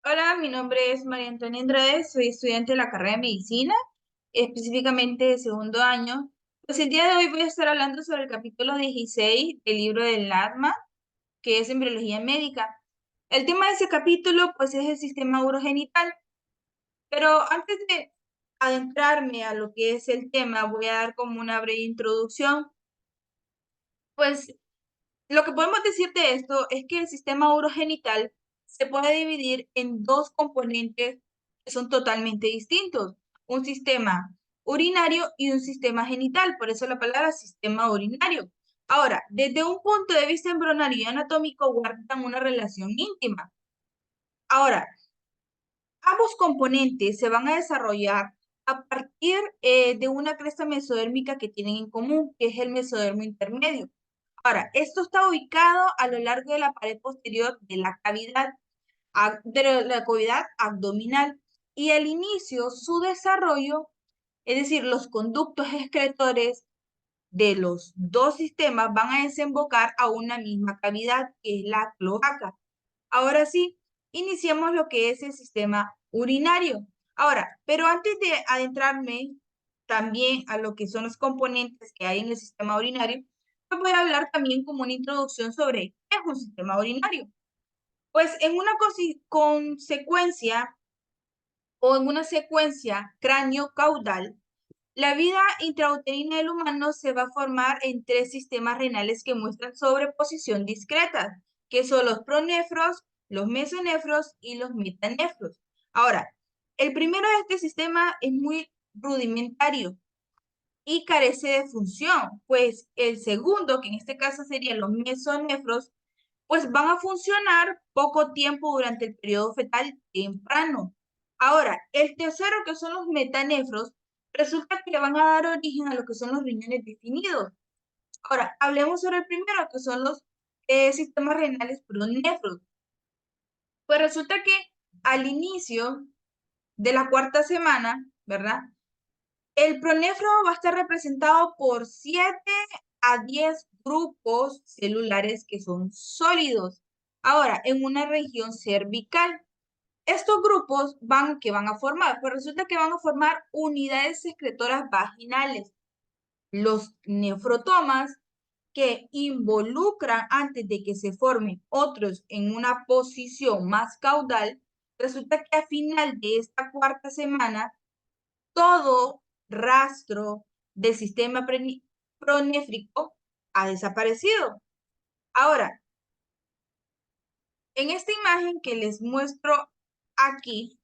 Hola, mi nombre es María Antonia Andrade, soy estudiante de la carrera de Medicina, específicamente de segundo año. Pues el día de hoy voy a estar hablando sobre el capítulo 16 del libro del ADMA, que es Embriología Médica. El tema de ese capítulo, pues, es el sistema urogenital. Pero antes de adentrarme a lo que es el tema, voy a dar como una breve introducción. Pues lo que podemos decir de esto es que el sistema urogenital se puede dividir en dos componentes que son totalmente distintos, un sistema urinario y un sistema genital, por eso la palabra sistema urinario. Ahora, desde un punto de vista embrionario y anatómico guardan una relación íntima. Ahora, ambos componentes se van a desarrollar a partir de una cresta mesodérmica que tienen en común, que es el mesodermo intermedio. Ahora, esto está ubicado a lo largo de la pared posterior de la cavidad, la cavidad abdominal y al inicio, su desarrollo, es decir, los conductos excretores de los dos sistemas van a desembocar a una misma cavidad, que es la cloaca. Ahora sí, iniciemos lo que es el sistema urinario. Ahora, pero antes de adentrarme también a lo que son los componentes que hay en el sistema urinario, voy a hablar también como una introducción sobre qué es un sistema urinario. Pues en una consecuencia o en una secuencia cráneo-caudal, la vida intrauterina del humano se va a formar en tres sistemas renales que muestran sobreposición discreta, que son los pronefros, los mesonefros y los metanefros. Ahora, el primero de este sistema es muy rudimentario y carece de función, pues el segundo, que en este caso serían los mesonefros, pues van a funcionar poco tiempo durante el periodo fetal temprano. Ahora, el tercero, que son los metanefros, resulta que van a dar origen a lo que son los riñones definidos. Ahora, hablemos sobre el primero, que son los sistemas renales pronefros. Pues resulta que al inicio de la cuarta semana, ¿verdad? El pronefro va a estar representado por 7 a 10 grupos celulares que son sólidos. Ahora, en una región cervical. Estos grupos ¿qué van a formar? Pues resulta que van a formar unidades secretoras vaginales. Los nefrotomas que involucran antes de que se formen otros en una posición más caudal, resulta que a final de esta cuarta semana todo rastro del sistema pronéfrico ha desaparecido. Ahora, en esta imagen que les muestro aquí,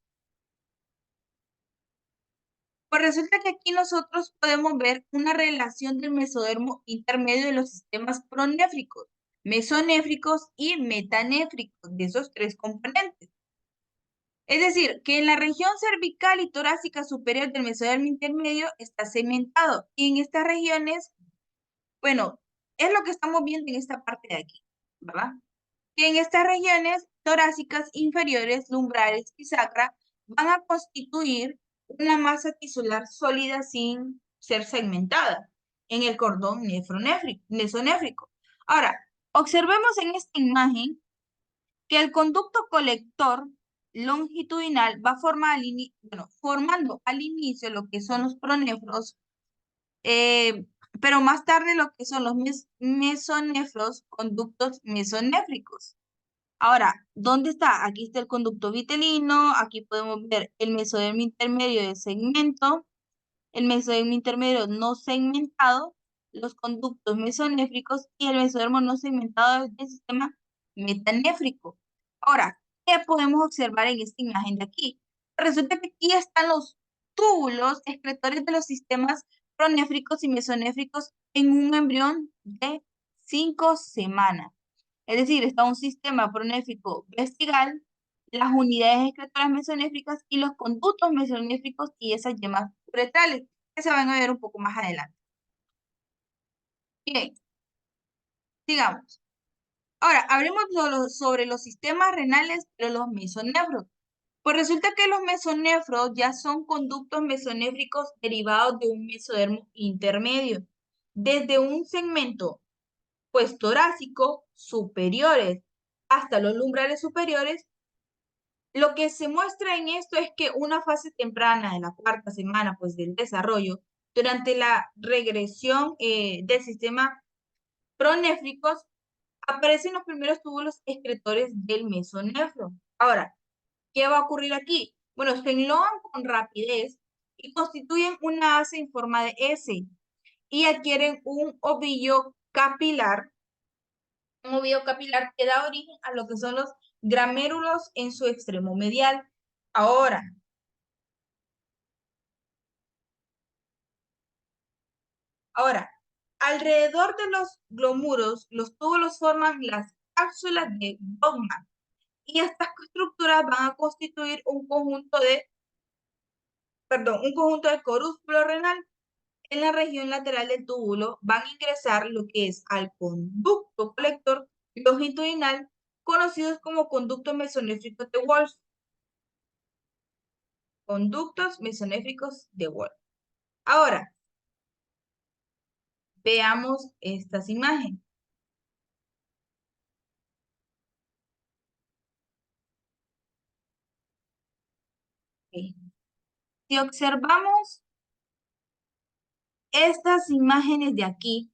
pues resulta que aquí nosotros podemos ver una relación del mesodermo intermedio de los sistemas pronéfricos, mesonéfricos y metanéfricos, de esos tres componentes. Es decir, que en la región cervical y torácica superior del mesodermo intermedio está segmentado. Y en estas regiones, bueno, es lo que estamos viendo en esta parte de aquí, ¿verdad? Que en estas regiones torácicas inferiores, lumbrales y sacra, van a constituir una masa tisular sólida sin ser segmentada en el cordón mesonéfrico. Ahora, observemos en esta imagen que el conducto colector longitudinal va a formando al inicio lo que son los pronéfros, eh, pero más tarde lo que son los mesonefros, conductos mesonéfricos. Ahora, ¿dónde está? Aquí está el conducto vitelino, aquí podemos ver el mesodermo intermedio de segmento, el mesodermo intermedio no segmentado, los conductos mesonéfricos y el mesodermo no segmentado del sistema metanéfrico. Ahora, ¿qué podemos observar en esta imagen de aquí? Resulta que aquí están los túbulos excretores de los sistemas pronéfricos y mesonéfricos en un embrión de 5 semanas. Es decir, está un sistema pronéfrico vestigal, las unidades excretoras mesonéfricas y los conductos mesonéfricos y esas yemas uretrales, que se van a ver un poco más adelante. Bien, sigamos. Ahora, hablemos sobre los sistemas renales de los mesonefros. Pues resulta que los mesonefros ya son conductos mesonéfricos derivados de un mesodermo intermedio, desde un segmento pues torácico superiores hasta los lumbrales superiores Lo que se muestra en esto es que una fase temprana de la cuarta semana, pues, del desarrollo, durante la regresión del sistema pronéfricos, aparecen los primeros túbulos excretores del mesonefro. Ahora, ¿qué va a ocurrir aquí? Bueno, se enlogan con rapidez y constituyen una asa en forma de S y adquieren un ovillo capilar que da origen a lo que son los gramérulos en su extremo medial. Ahora, alrededor de los glómulos, los túbulos forman las cápsulas de Bowman y estas estructuras van a constituir un conjunto de corúsculo renal. En la región lateral del túbulo van a ingresar lo que es al conducto colector longitudinal, conocidos como conductos mesonéfricos de Wolff. Conductos mesonéfricos de Wolff. Ahora, veamos estas imágenes. Okay. Si observamos estas imágenes de aquí,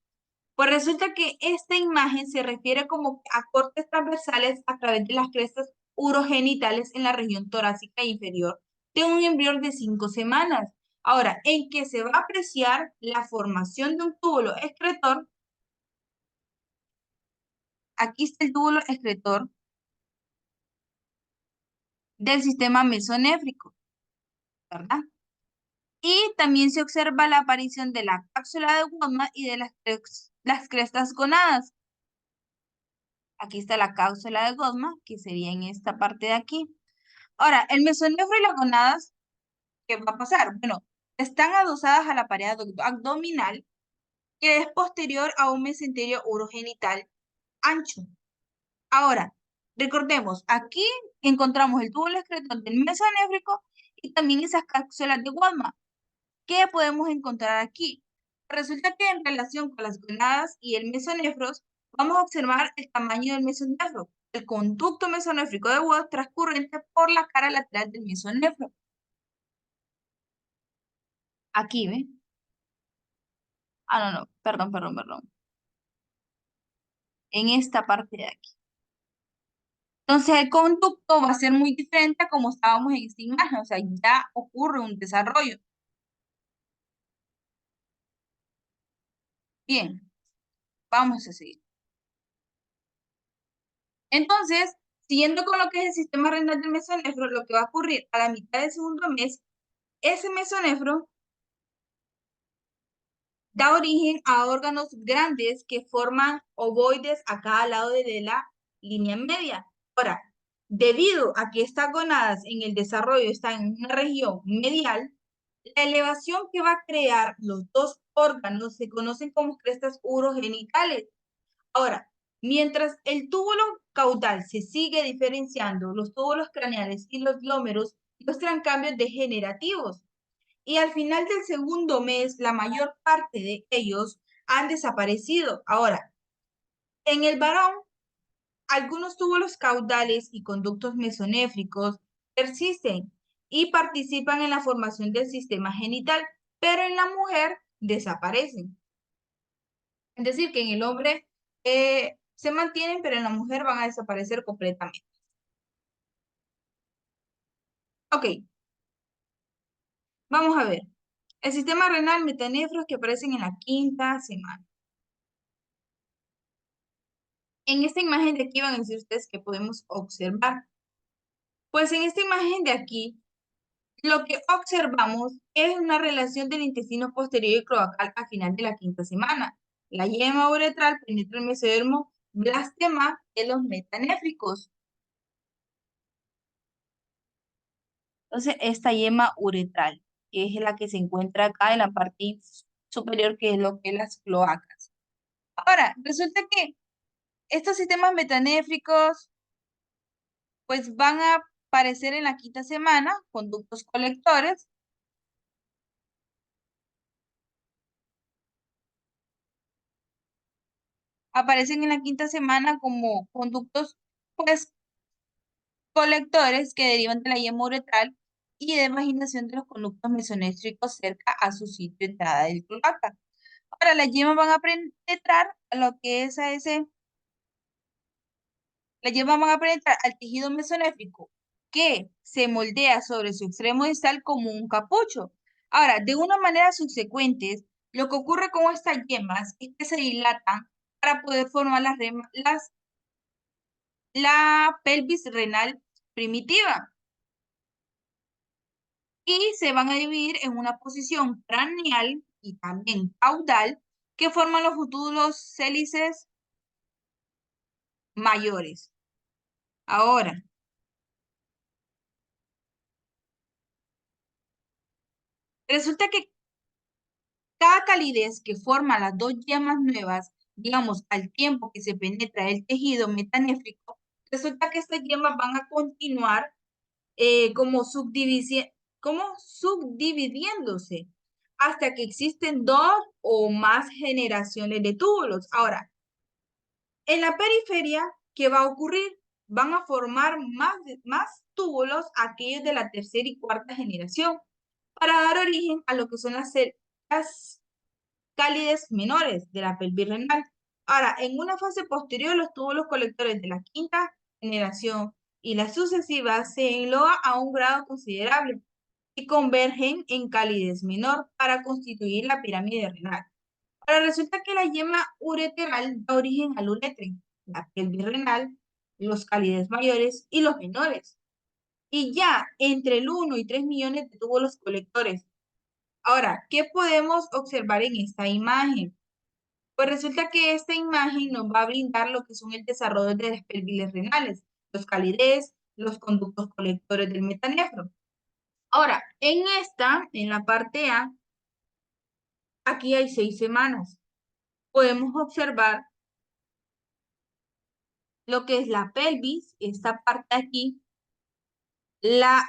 pues resulta que esta imagen se refiere como a cortes transversales a través de las crestas urogenitales en la región torácica inferior de un embrión de 5 semanas. Ahora, en que se va a apreciar la formación de un túbulo excretor. Aquí está el túbulo excretor del sistema mesonéfrico, ¿verdad? Y también se observa la aparición de la cápsula de Wolman y de las crestas gonadas. Aquí está la cápsula de Gosma, que sería en esta parte de aquí. Ahora, el mesonefro y las gonadas, ¿qué va a pasar? Bueno, están adosadas a la pared abdominal, que es posterior a un mesenterio urogenital ancho. Ahora, recordemos, aquí encontramos el túbulo excretor del mesonéfrico y también esas cápsulas de Gosma. ¿Qué podemos encontrar aquí? Resulta que en relación con las gonadas y el mesonefros, vamos a observar el tamaño del mesonefro, el conducto mesonéfrico de Wolff transcurrente por la cara lateral del mesonefro. Aquí, ¿ve? Ah, no, no, perdón. En esta parte de aquí. Entonces, el conducto va a ser muy diferente a como estábamos en esta imagen, o sea, ya ocurre un desarrollo. Bien, vamos a seguir. Entonces, siguiendo con lo que es el sistema renal del mesonefro, lo que va a ocurrir a la mitad del segundo mes, ese mesonefro da origen a órganos grandes que forman ovoides a cada lado de la línea media. Ahora, debido a que estas gonadas en el desarrollo están en una región medial, la elevación que va a crear los dos órganos se conocen como crestas urogenitales. Ahora, mientras el túbulo caudal se sigue diferenciando, los túbulos craneales y los glómeros muestran cambios degenerativos. Y al final del segundo mes, la mayor parte de ellos han desaparecido. Ahora, en el varón, algunos túbulos caudales y conductos mesonéfricos persisten y participan en la formación del sistema genital, pero en la mujer desaparecen. Es decir, que en el hombre se mantienen, pero en la mujer van a desaparecer completamente. Ok, vamos a ver. El sistema renal metanefros que aparecen en la quinta semana. En esta imagen de aquí van a decir ustedes que podemos observar. Pues en esta imagen de aquí, lo que observamos es una relación del intestino posterior y cloacal al final de la quinta semana. La yema uretral penetra el mesodermo blastema de los metanéfricos. Entonces, esta yema uretral, que es la que se encuentra acá en la parte superior, que es lo que es las cloacas. Ahora, resulta que estos sistemas metanéfricos pues van a aparecer en la quinta semana, conductos colectores. Aparecen en la quinta semana como conductos, pues, colectores que derivan de la yema uretral y de vaginación de los conductos mesonéfricos cerca a su sitio de entrada del cloaca. Ahora, las yemas van a penetrar a lo que es a ese, las yemas van a penetrar al tejido mesonéfrico que se moldea sobre su extremo distal como un capucho. Ahora, de una manera subsecuente, lo que ocurre con estas yemas es que se dilatan para poder formar la pelvis renal primitiva y se van a dividir en una posición craneal y también caudal que forman los futuros hélices mayores. Ahora, resulta que cada calidez que forma las dos yemas nuevas, digamos, al tiempo que se penetra el tejido metanéfrico, resulta que estas yemas van a continuar como subdividiéndose hasta que existen dos o más generaciones de túbulos. Ahora, en la periferia, ¿qué va a ocurrir? Van a formar más túbulos aquellos de la tercera y cuarta generación para dar origen a lo que son las células cálides menores de la pelvis renal. Ahora, en una fase posterior, los túbulos colectores de la quinta generación y las sucesivas se engloban a un grado considerable y convergen en calidez menor para constituir la pirámide renal. Ahora, resulta que la yema ureteral da origen al uretre, la pelvis renal, los cálides mayores y los menores. Y ya entre el 1 y 3 millones de túbulos colectores. Ahora, ¿qué podemos observar en esta imagen? Pues resulta que esta imagen nos va a brindar lo que son el desarrollo de las pelviles renales, los calidez, los conductos colectores del metanefro. Ahora, en la parte A, aquí hay 6 semanas. Podemos observar lo que es la pelvis, esta parte aquí, la,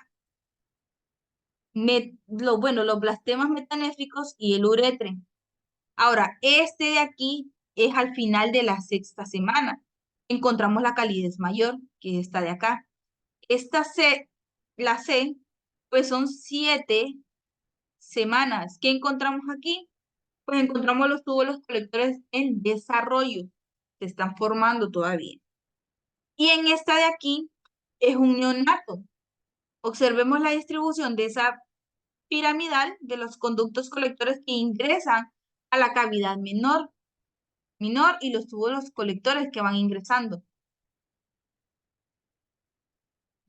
los blastemas metanéfricos y el uretre. Ahora, este de aquí es al final de la sexta semana. Encontramos la calidez mayor, que es esta de acá. Esta C, la C, pues son 7 semanas. ¿Qué encontramos aquí? Pues encontramos los túbulos colectores en desarrollo. Se están formando todavía. Y en esta de aquí es un neonato. Observemos la distribución de esa piramidal de los conductos colectores que ingresan a la cavidad menor y los túbulos colectores que van ingresando.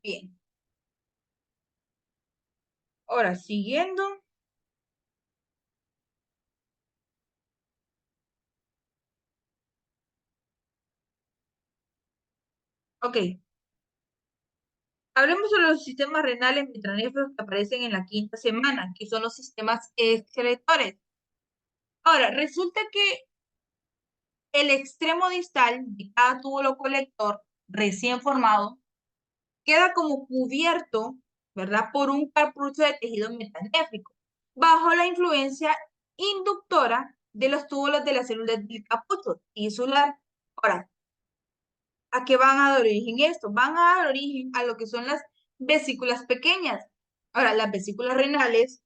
Bien. Ahora, siguiendo. Ok. Hablemos sobre los sistemas renales metranéfricos que aparecen en la quinta semana, que son los sistemas excretores. Ahora, resulta que el extremo distal de cada túbulo colector recién formado queda como cubierto, ¿verdad?, por un carpucho de tejido metanéfrico, bajo la influencia inductora de los túbulos de las células del capucho tisular. Ahora, ¿a qué van a dar origen esto? Van a dar origen a lo que son las vesículas pequeñas. Ahora, las vesículas renales,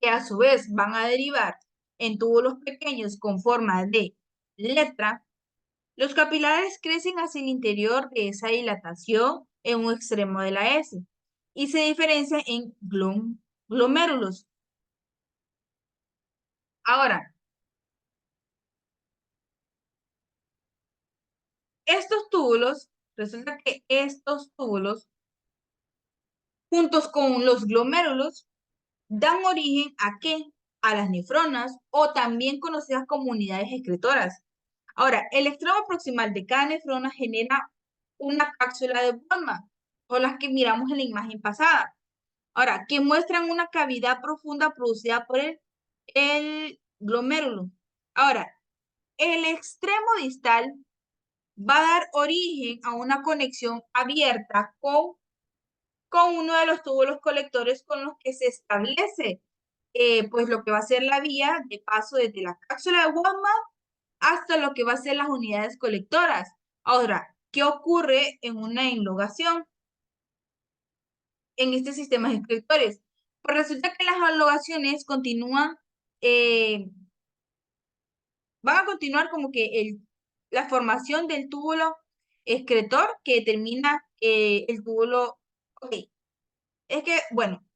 que a su vez van a derivar en túbulos pequeños con forma de letra, los capilares crecen hacia el interior de esa dilatación en un extremo de la S y se diferencian en glomérulos. Ahora, resulta que estos túbulos, juntos con los glomérulos, dan origen ¿a qué? A las nefronas o también conocidas como unidades excretoras. Ahora, el extremo proximal de cada nefrona genera una cápsula de Bowman, o las que miramos en la imagen pasada. Ahora, que muestran una cavidad profunda producida por el glomérulo. Ahora, el extremo distal va a dar origen a una conexión abierta con uno de los túbulos colectores con los que se establece pues lo que va a ser la vía de paso desde la cápsula de Bowman hasta lo que va a ser las unidades colectoras. Ahora, ¿qué ocurre en una inlogación? en este sistema de excretores. Pues resulta que las alogaciones continúan, van a continuar como que la formación del túbulo excretor que determina el túbulo. Ok, es que, bueno,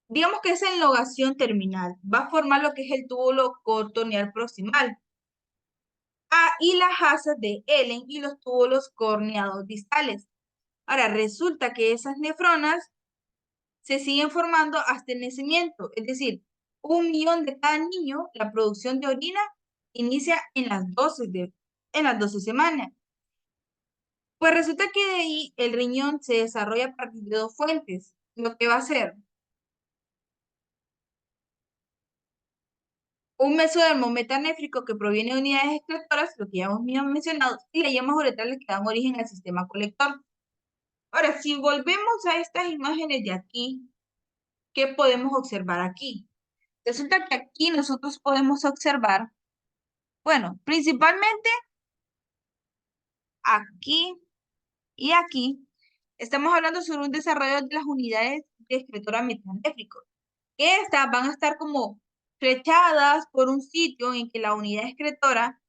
digamos que esa enlogación terminal va a formar lo que es el túbulo cortoneal proximal. Y las asas de Ellen y los túbulos corneados distales. Ahora, resulta que esas nefronas se siguen formando hasta el nacimiento, es decir, 1 millón de cada niño, la producción de orina inicia en las 12 semanas. Pues resulta que de ahí el riñón se desarrolla a partir de 2 fuentes, lo que va a ser un mesodermo metanéfrico que proviene de unidades excretoras, lo que ya hemos mencionado, y las yemas uretrales que dan origen al sistema colector. Ahora, si volvemos a estas imágenes de aquí, ¿qué podemos observar aquí? Resulta que aquí nosotros podemos observar, bueno, principalmente aquí y aquí, estamos hablando sobre un desarrollo de las unidades de excretora metanéfrico, que estas van a estar como flechadas por un sitio en que la unidad excretora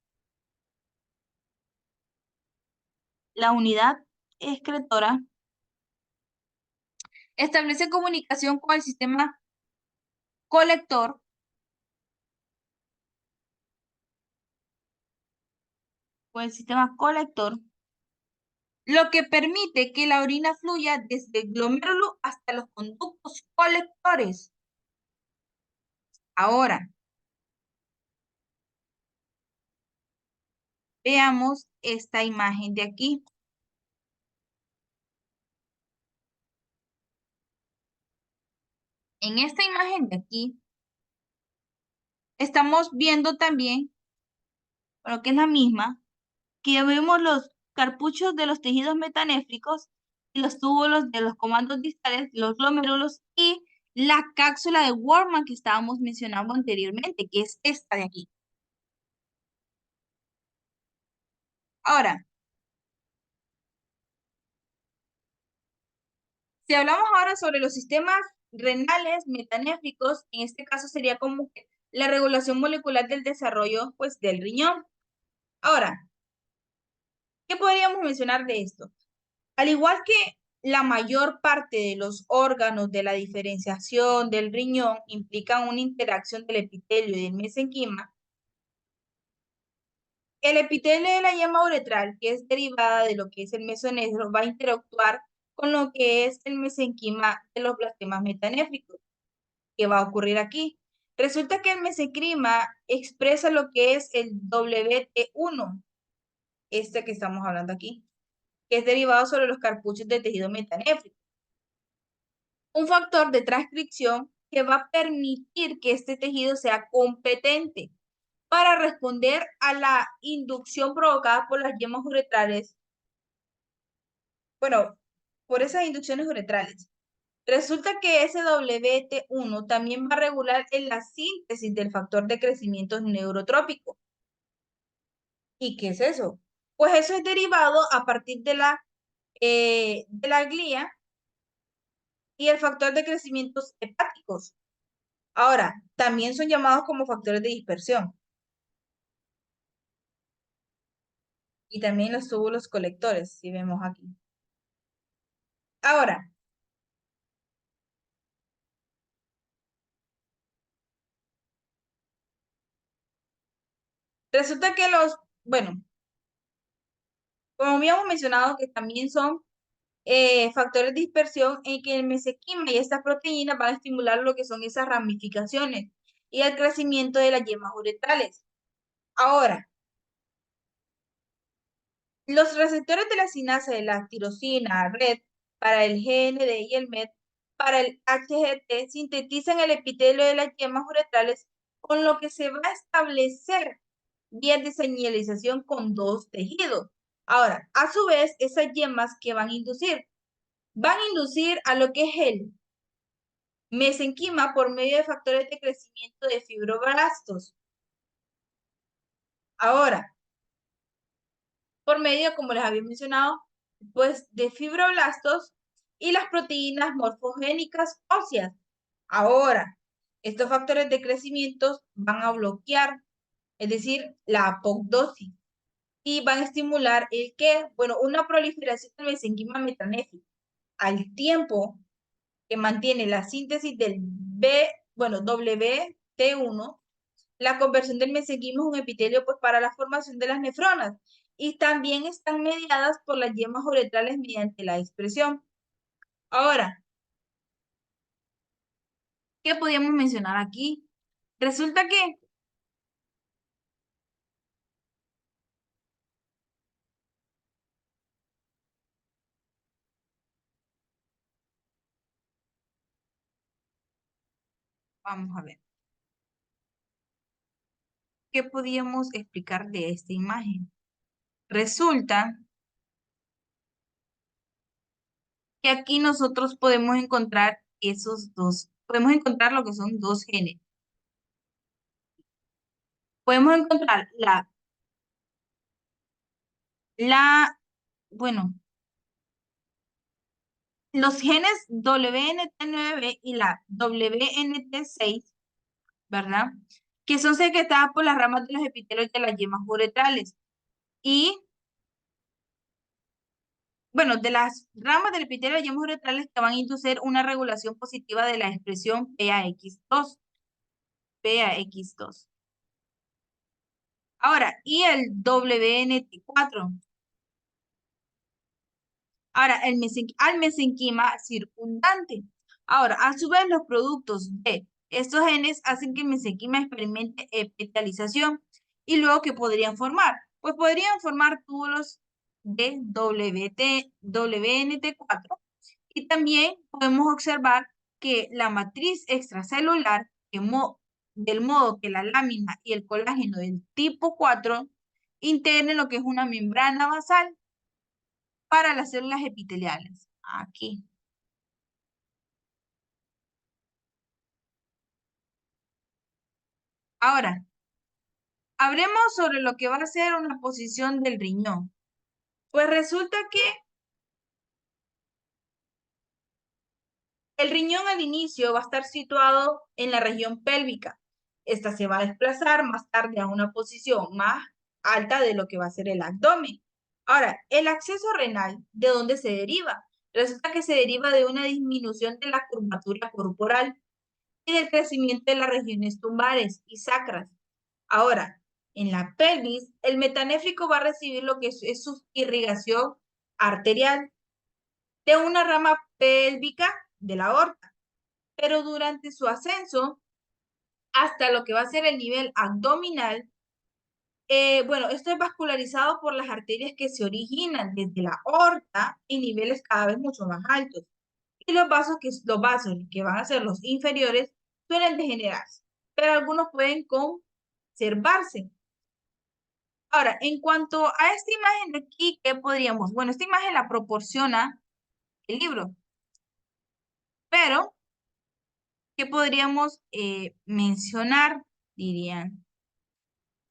establece comunicación colector, con el sistema colector, lo que permite que la orina fluya desde el glomérulo hasta los conductos colectores. Ahora, veamos esta imagen de aquí. En esta imagen de aquí, estamos viendo también, bueno, que es la misma, que vemos los carpuchos de los tejidos metanéfricos y los túbulos de los comandos distales, los glomérulos y la cápsula de Warman que estábamos mencionando anteriormente, que es esta de aquí. Ahora, si hablamos ahora sobre los sistemas renales metanéfricos, en este caso sería como que la regulación molecular del desarrollo, pues, del riñón. Ahora, ¿qué podríamos mencionar de esto? Al igual que la mayor parte de los órganos de la diferenciación del riñón implican una interacción del epitelio y del mesenquima, el epitelio de la yema uretral, que es derivada de lo que es el mesonefro, va a interactuar con lo que es el mesenquima de los blastemas metanéfricos. ¿Qué va a ocurrir aquí? Resulta que el mesenquima expresa lo que es el WT1, este que estamos hablando aquí, que es derivado sobre los carpuchos del tejido metanéfrico. Un factor de transcripción que va a permitir que este tejido sea competente para responder a la inducción provocada por las yemas uretrales. Bueno, por esas inducciones uretrales. Resulta que ese WT1 también va a regular en la síntesis del factor de crecimiento neurotrópico. ¿Y qué es eso? Pues eso es derivado a partir de la glía y el factor de crecimientos hepáticos. Ahora, también son llamados como factores de dispersión. Y también los túbulos colectores, si vemos aquí. Ahora, resulta que bueno, como habíamos mencionado, que también son factores de dispersión en que el mesenquima y estas proteínas van a estimular lo que son esas ramificaciones y el crecimiento de las yemas uretrales. Ahora, los receptores de la sinasa de la tirosina, red, para el GND y el MET, para el HGT, sintetizan el epitelio de las yemas uretrales, con lo que se va a establecer vías de señalización con dos tejidos. Ahora, a su vez, esas yemas que van a inducir a lo que es el mesenquima por medio de factores de crecimiento de fibroblastos. Ahora, por medio, como les había mencionado, pues de fibroblastos y las proteínas morfogénicas óseas. Ahora, estos factores de crecimiento van a bloquear, es decir, la apoptosis, y van a estimular el qué, bueno, una proliferación del mesenquima metanéfico al tiempo que mantiene la síntesis del WT1, la conversión del mesenquima es un epitelio pues para la formación de las nefronas y también están mediadas por las yemas uretrales mediante la expresión. Ahora, ¿qué podríamos mencionar aquí? Resulta que, vamos a ver, ¿qué podríamos explicar de esta imagen? Resulta que aquí nosotros podemos encontrar podemos encontrar lo que son dos genes. Podemos encontrar bueno, los genes WNT9 y la WNT6, ¿verdad? Que son secretadas por las ramas de los epitelios de las yemas uretrales. Y, bueno, de las ramas del epitelio de las yemas uretrales que van a inducir una regulación positiva de la expresión PAX2. Ahora, y el WNT4. Ahora, al mesenquima circundante. Ahora, a su vez, los productos de estos genes hacen que el mesenquima experimente epitelización. ¿Y luego qué podrían formar? Pues podrían formar túbulos de WNT4. Y también podemos observar que la matriz extracelular, del modo que la lámina y el colágeno del tipo 4 integren lo que es una membrana basal para las células epiteliales. Aquí. Ahora, hablemos sobre lo que va a ser una posición del riñón. Pues resulta que el riñón al inicio va a estar situado en la región pélvica. Esta se va a desplazar más tarde a una posición más alta de lo que va a ser el abdomen. Ahora, el acceso renal, ¿de dónde se deriva? Resulta que se deriva de una disminución de la curvatura corporal y del crecimiento de las regiones lumbares y sacras. Ahora, en la pelvis, el metanéfrico va a recibir lo que es su irrigación arterial de una rama pélvica de la aorta, pero durante su ascenso hasta lo que va a ser el nivel abdominal, bueno, esto es vascularizado por las arterias que se originan desde la aorta en niveles cada vez mucho más altos. Y los vasos que van a ser los inferiores suelen degenerarse, pero algunos pueden conservarse. Ahora, en cuanto a esta imagen de aquí, ¿qué podríamos? Bueno, esta imagen la proporciona el libro, pero ¿qué podríamos mencionar? Dirían.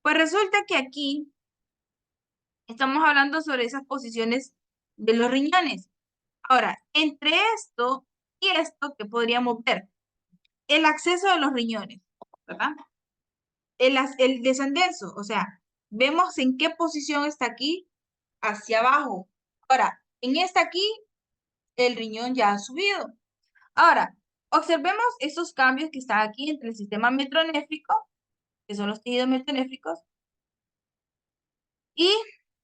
Pues resulta que aquí estamos hablando sobre esas posiciones de los riñones. Ahora, entre esto y esto, ¿qué podríamos ver? El acceso de los riñones, ¿verdad? El descenso, o sea, vemos en qué posición está aquí, hacia abajo. Ahora, en esta aquí, el riñón ya ha subido. Ahora, observemos esos cambios que están aquí entre el sistema mesonéfrico, que son los tejidos mesonéfricos, y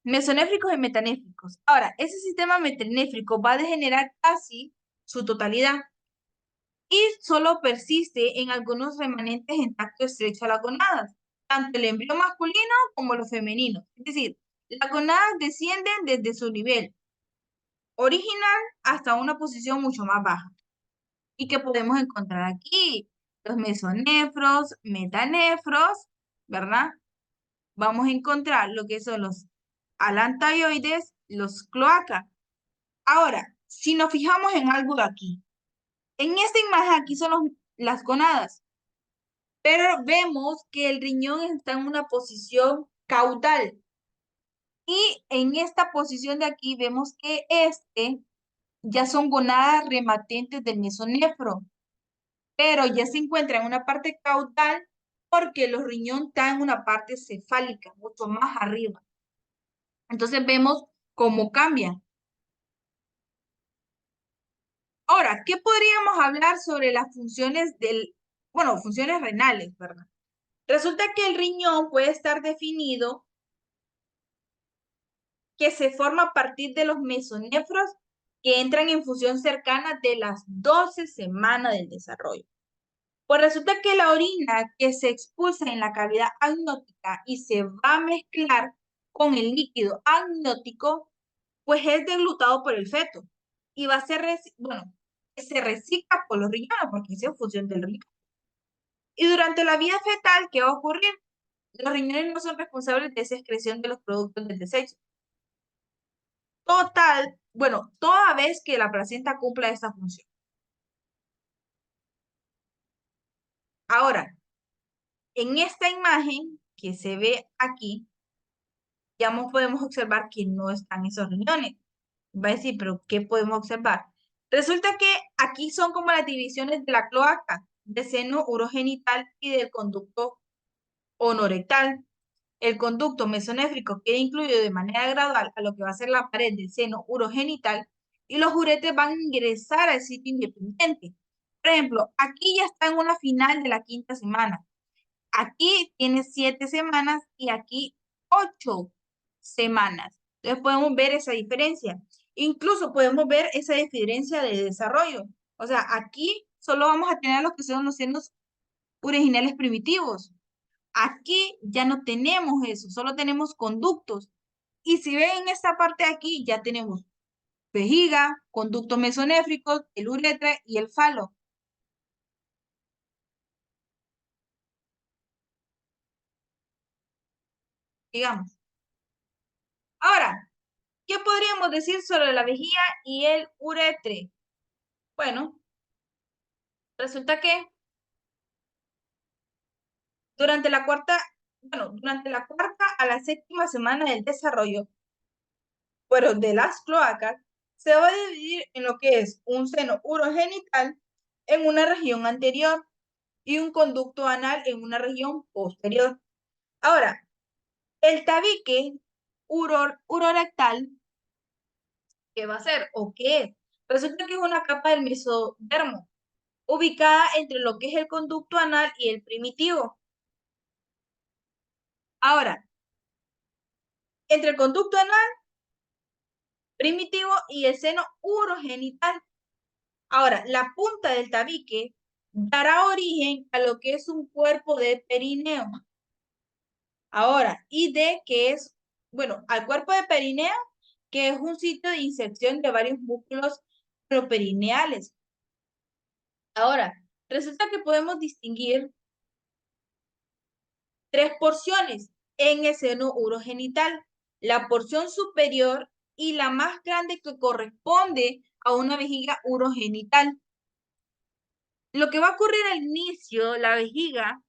mesonéfricos y metanéfricos. Ahora, ese sistema metanéfrico va a degenerar casi su totalidad y solo persiste en algunos remanentes en tacto estrecho a las gonadas, tanto el embrión masculino como los femeninos. Es decir, las gonadas descienden desde su nivel original hasta una posición mucho más baja. ¿Y qué podemos encontrar aquí? Los mesonefros, metanefros, ¿verdad? Vamos a encontrar lo que son los alantoides, los cloacas. Ahora, si nos fijamos en algo de aquí, en esta imagen aquí son las gonadas, pero vemos que el riñón está en una posición caudal. Y en esta posición de aquí vemos que ya son gonadas rematentes del mesonefro, pero ya se encuentra en una parte caudal porque los riñones están en una parte cefálica, mucho más arriba. Entonces vemos cómo cambia. Ahora, ¿qué podríamos hablar sobre las funciones funciones renales, ¿verdad? Resulta que el riñón puede estar definido que se forma a partir de los mesonefros que entran en función cercana de las 12 semanas del desarrollo. Pues resulta que la orina que se expulsa en la cavidad amniótica y se va a mezclar con el líquido amniótico, pues es deglutado por el feto y va a ser, se recicla por los riñones porque es en función del riñón. Y durante la vida fetal, ¿qué va a ocurrir? Los riñones no son responsables de esa excreción de los productos del desecho. Toda vez que la placenta cumpla esta función. Ahora, en esta imagen que se ve aquí, ya podemos observar que no están esos riñones. Va a decir, pero ¿qué podemos observar? Resulta que aquí son como las divisiones de la cloaca, del seno urogenital y del conducto onorectal. El conducto mesonéfrico queda incluido de manera gradual a lo que va a ser la pared del seno urogenital y los uretes van a ingresar al sitio independiente. Por ejemplo, aquí ya está en una final de la 5ª semana. Aquí tiene 7 semanas y aquí 8 semanas. Entonces podemos ver esa diferencia. Incluso podemos ver esa diferencia de desarrollo. O sea, aquí solo vamos a tener los que son los senos originales primitivos. Aquí ya no tenemos eso, solo tenemos conductos. Y si ven en esta parte de aquí, ya tenemos vejiga, conductos mesonéfricos, el uretra y el falo. Digamos. Ahora, ¿qué podríamos decir sobre la vejiga y el uretre? Bueno, resulta que durante la cuarta, durante la 4ª a la 7ª semana del desarrollo, pero de las cloacas, se va a dividir en lo que es un seno urogenital en una región anterior y un conducto anal en una región posterior. Ahora, el tabique urorectal, ¿qué va a ser o qué es? Resulta que es una capa del mesodermo, ubicada entre lo que es el conducto anal y el primitivo. Ahora, entre el conducto anal, primitivo y el seno urogenital. Ahora, la punta del tabique dará origen a lo que es un cuerpo de perineo. Ahora, que es, al cuerpo de perineo, que es un sitio de inserción de varios músculos properineales. Ahora, resulta que podemos distinguir 3 porciones en el seno urogenital. La porción superior y la más grande que corresponde a una vejiga urogenital. Lo que va a ocurrir al inicio, la vejiga,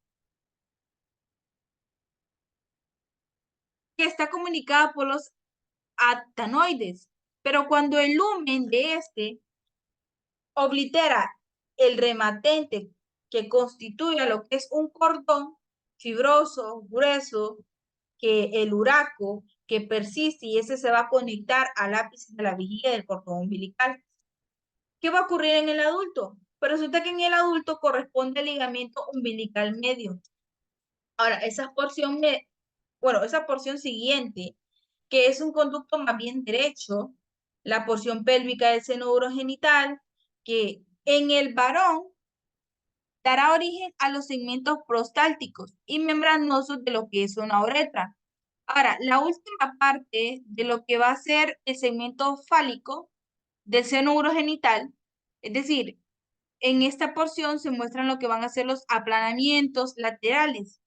que está comunicada por los actanoides, pero cuando el lumen de este oblitera el rematente que constituye lo que es un cordón fibroso, grueso, que el uraco que persiste y ese se va a conectar al ápice de la vejiga del cordón umbilical. ¿Qué va a ocurrir en el adulto? Pero resulta que en el adulto corresponde al ligamento umbilical medio. Ahora, esa porción siguiente, que es un conducto más bien derecho, la porción pélvica del seno urogenital, que en el varón dará origen a los segmentos prostálticos y membranosos de lo que es una uretra. Ahora, la última parte de lo que va a ser el segmento fálico del seno urogenital, es decir, en esta porción se muestran lo que van a ser los aplanamientos laterales.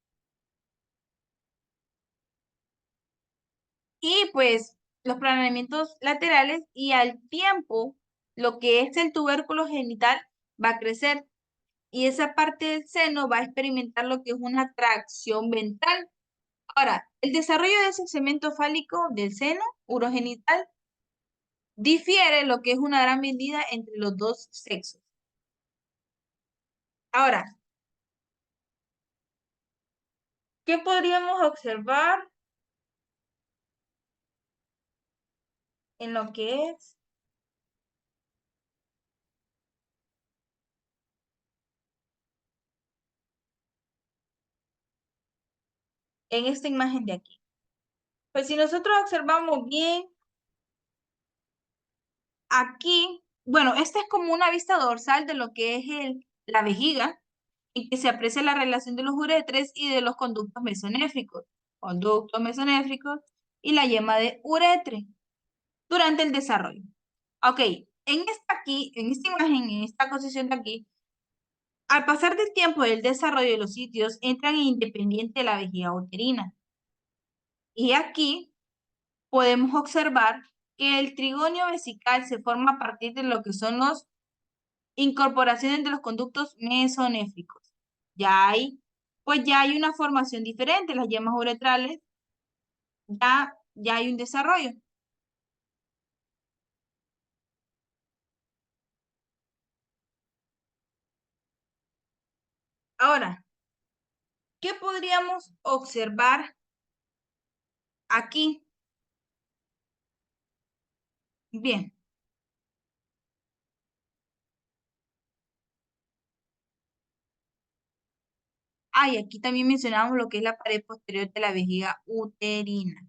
Y pues los aplanamientos laterales y al tiempo lo que es el tubérculo genital va a crecer y esa parte del seno va a experimentar lo que es una tracción ventral. Ahora, el desarrollo de ese segmento fálico del seno urogenital difiere lo que es una gran medida entre los dos sexos. Ahora, ¿qué podríamos observar en lo que es en esta imagen de aquí? Pues si nosotros observamos bien, aquí, bueno, esta es como una vista dorsal de lo que es la vejiga, en que se aprecia la relación de los uretres y de los conductos mesonéfricos y la yema de uretre durante el desarrollo. Ok, en esta imagen, en esta posición de aquí, al pasar del tiempo del desarrollo de los sitios, entran en independiente de la vejiga uterina. Y aquí podemos observar que el trigonio vesical se forma a partir de lo que son las incorporaciones de los conductos mesonéfricos. Ya hay una formación diferente, las yemas uretrales, ya hay un desarrollo. Ahora, ¿qué podríamos observar aquí? Bien. Y aquí también mencionamos lo que es la pared posterior de la vejiga uterina.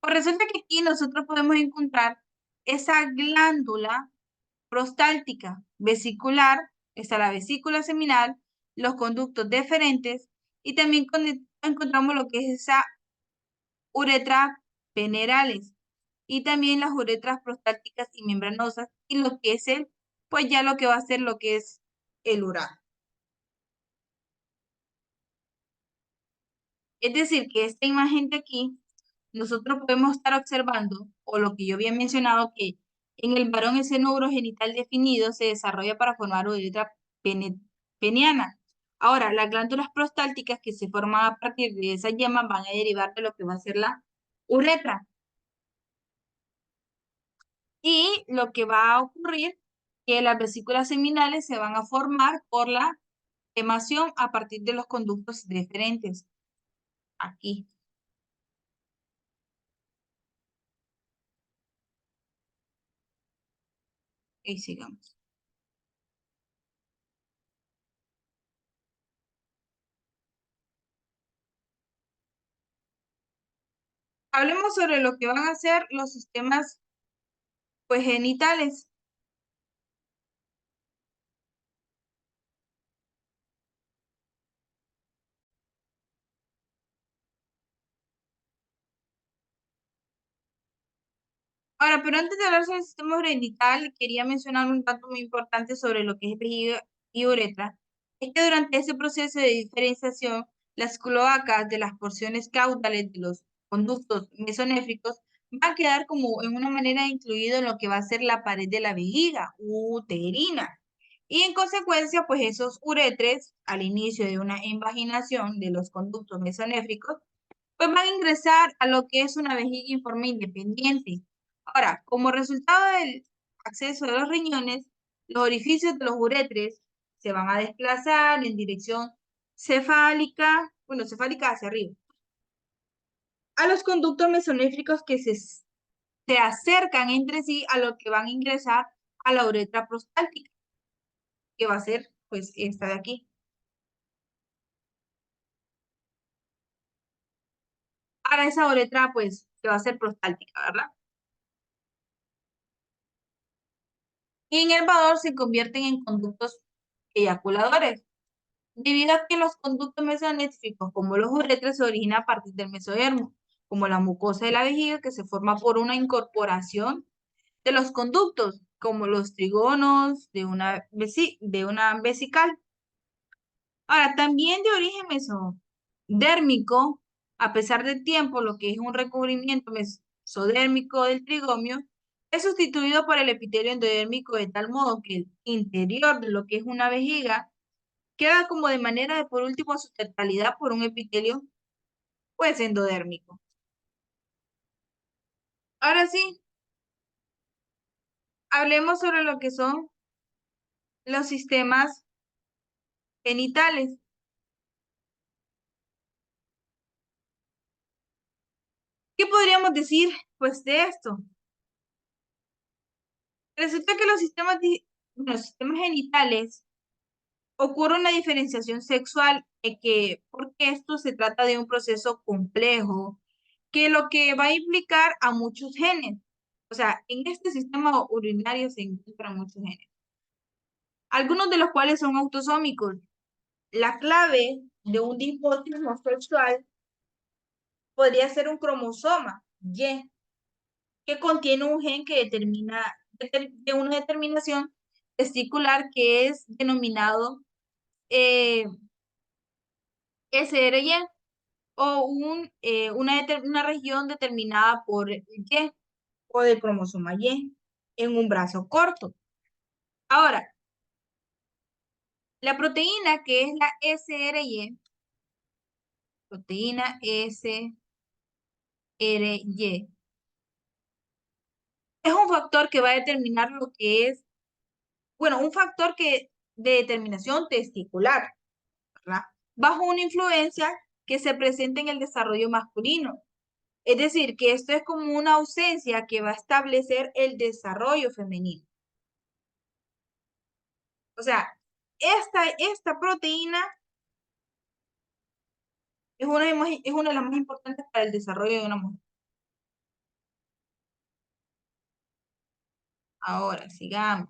Pues resulta que aquí nosotros podemos encontrar esa glándula prostáltica vesicular, está la vesícula seminal, los conductos deferentes y también encontramos lo que es esa uretra penerales y también las uretras prostálticas y membranosas y lo que es pues ya lo que va a ser lo que es el ural. Es decir, que esta imagen de aquí, nosotros podemos estar observando, o lo que yo había mencionado, que en el varón ese seno urogenital definido se desarrolla para formar uretra peniana. Ahora, las glándulas prostálticas que se forman a partir de esa yema van a derivar de lo que va a ser la uretra. Y lo que va a ocurrir, que las vesículas seminales se van a formar por la emación a partir de los conductos deferentes. Aquí, y sigamos. Hablemos sobre lo que van a ser los sistemas pues, genitales. Ahora, pero antes de hablar sobre el sistema genital, quería mencionar un dato muy importante sobre lo que es vejiga y uretra. Es que durante ese proceso de diferenciación, las cloacas de las porciones caudales de los conductos mesonéfricos van a quedar como en una manera incluido en lo que va a ser la pared de la vejiga uterina. Y en consecuencia, pues esos uretres, al inicio de una invaginación de los conductos mesonéfricos, pues van a ingresar a lo que es una vejiga en forma independiente. Ahora, como resultado del acceso de los riñones, los orificios de los uretres se van a desplazar en dirección cefálica, bueno, cefálica hacia arriba, a los conductos mesonéfricos que se acercan entre sí a lo que van a ingresar a la uretra prostáltica, que va a ser, pues, esta de aquí. Ahora esa uretra, pues, que va a ser prostáltica, ¿verdad? Y en el vador se convierten en conductos eyaculadores, debido a que los conductos mesonéfricos, como los uretres, se originan a partir del mesodermo, como la mucosa de la vejiga, que se forma por una incorporación de los conductos, como los trigonos de una vesical. Ahora, también de origen mesodérmico, a pesar del tiempo, lo que es un recubrimiento mesodérmico del trigomio, es sustituido por el epitelio endodérmico de tal modo que el interior de lo que es una vejiga queda como de manera de por último su totalidad por un epitelio pues endodérmico. Ahora sí, Hablemos sobre lo que son los sistemas genitales. ¿Qué podríamos decir, pues, de esto? Resulta que los sistemas genitales ocurre una diferenciación sexual porque esto se trata de un proceso complejo que lo que va a implicar a muchos genes. O sea, en este sistema urinario se encuentran muchos genes, algunos de los cuales son autosómicos. La clave de un dimorfismo sexual podría ser un cromosoma Y, que contiene un gen que determina de una determinación testicular que es denominado SRY o una región determinada por Y o del cromosoma Y en un brazo corto. Ahora, la proteína que es la SRY, proteína SRY, es un factor que va a determinar lo que es, bueno, un factor de determinación testicular, ¿verdad? Bajo una influencia que se presenta en el desarrollo masculino. Es decir, que esto es como una ausencia que va a establecer el desarrollo femenino. O sea, esta proteína es una de las más importantes para el desarrollo de una mujer. Ahora, sigamos.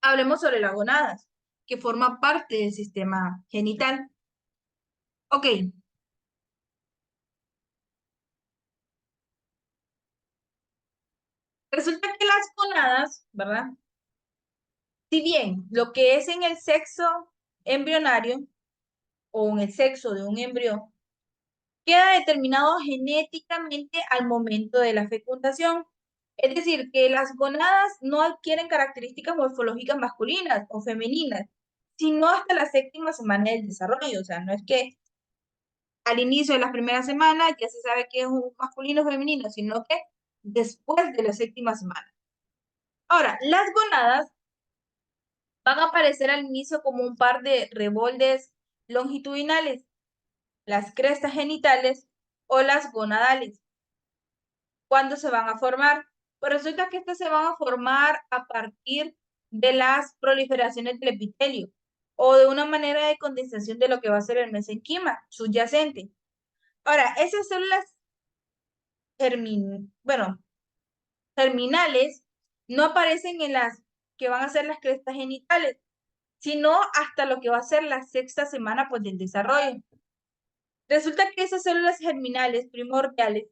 Hablemos sobre las gonadas, que forman parte del sistema genital. Ok, resulta que las gonadas, ¿verdad? Si bien lo que es en el sexo embrionario o en el sexo de un embrión queda determinado genéticamente al momento de la fecundación. Es decir, que las gonadas no adquieren características morfológicas masculinas o femeninas, sino hasta la séptima semana del desarrollo. O sea, no es que al inicio de las primeras semanas ya se sabe que es un masculino o femenino, sino que después de la séptima semana. Ahora, las gonadas van a aparecer al inicio como un par de revoldes longitudinales, las crestas genitales o las gonadales. ¿Cuándo se van a formar? Pues resulta que estas se van a formar a partir de las proliferaciones del epitelio o de una manera de condensación de lo que va a ser el mesenquima subyacente. Ahora, esas células terminales no aparecen en las que van a ser las crestas genitales, sino hasta lo que va a ser la sexta semana pues, del desarrollo. Resulta que esas células germinales primordiales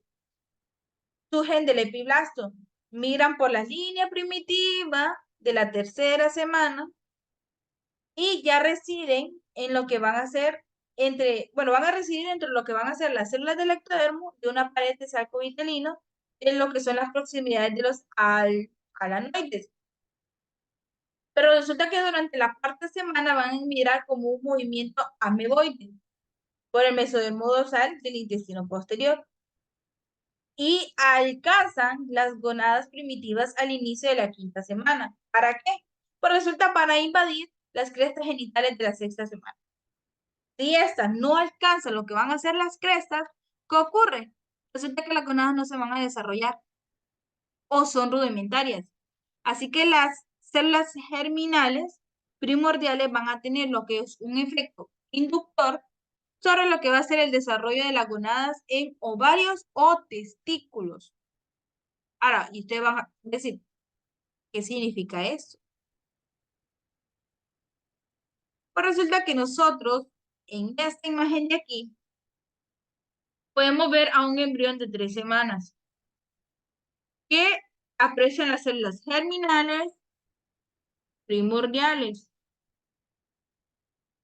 surgen del epiblasto, migran por la línea primitiva de la tercera semana y ya residen en lo que van a ser van a residir entre lo que van a ser las células del ectodermo de una pared de saco vitelino en lo que son las proximidades de los alanoides. Pero resulta que durante la cuarta semana van a migrar como un movimiento ameboide por el mesodermo dorsal del intestino posterior y alcanzan las gonadas primitivas al inicio de la quinta semana. ¿Para qué? Pues resulta para invadir las crestas genitales de la sexta semana. Si estas no alcanzan lo que van a hacer las crestas, ¿qué ocurre? Resulta que las gonadas no se van a desarrollar o son rudimentarias. Así que las células germinales primordiales van a tener lo que es un efecto inductor sobre lo que va a ser el desarrollo de las gonadas en ovarios o testículos. Ahora, y ustedes van a decir, ¿qué significa esto? Pues resulta que nosotros, en esta imagen de aquí, podemos ver a un embrión de 3 semanas que aprecian las células germinales primordiales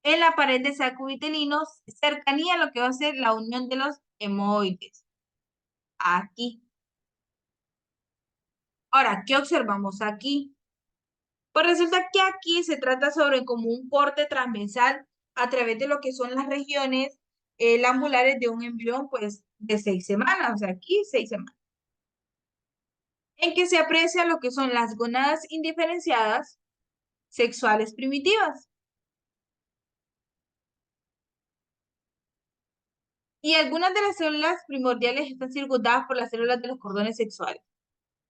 en la pared de saco vitelino, cercanía a lo que va a ser la unión de los hemoides. Aquí. Ahora, ¿qué observamos aquí? Pues resulta que aquí se trata sobre como un corte transversal a través de lo que son las regiones lambulares de un embrión, pues, de 6 semanas. O sea, aquí 6 semanas. en que se aprecia lo que son las gonadas indiferenciadas sexuales primitivas. Y algunas de las células primordiales están circundadas por las células de los cordones sexuales.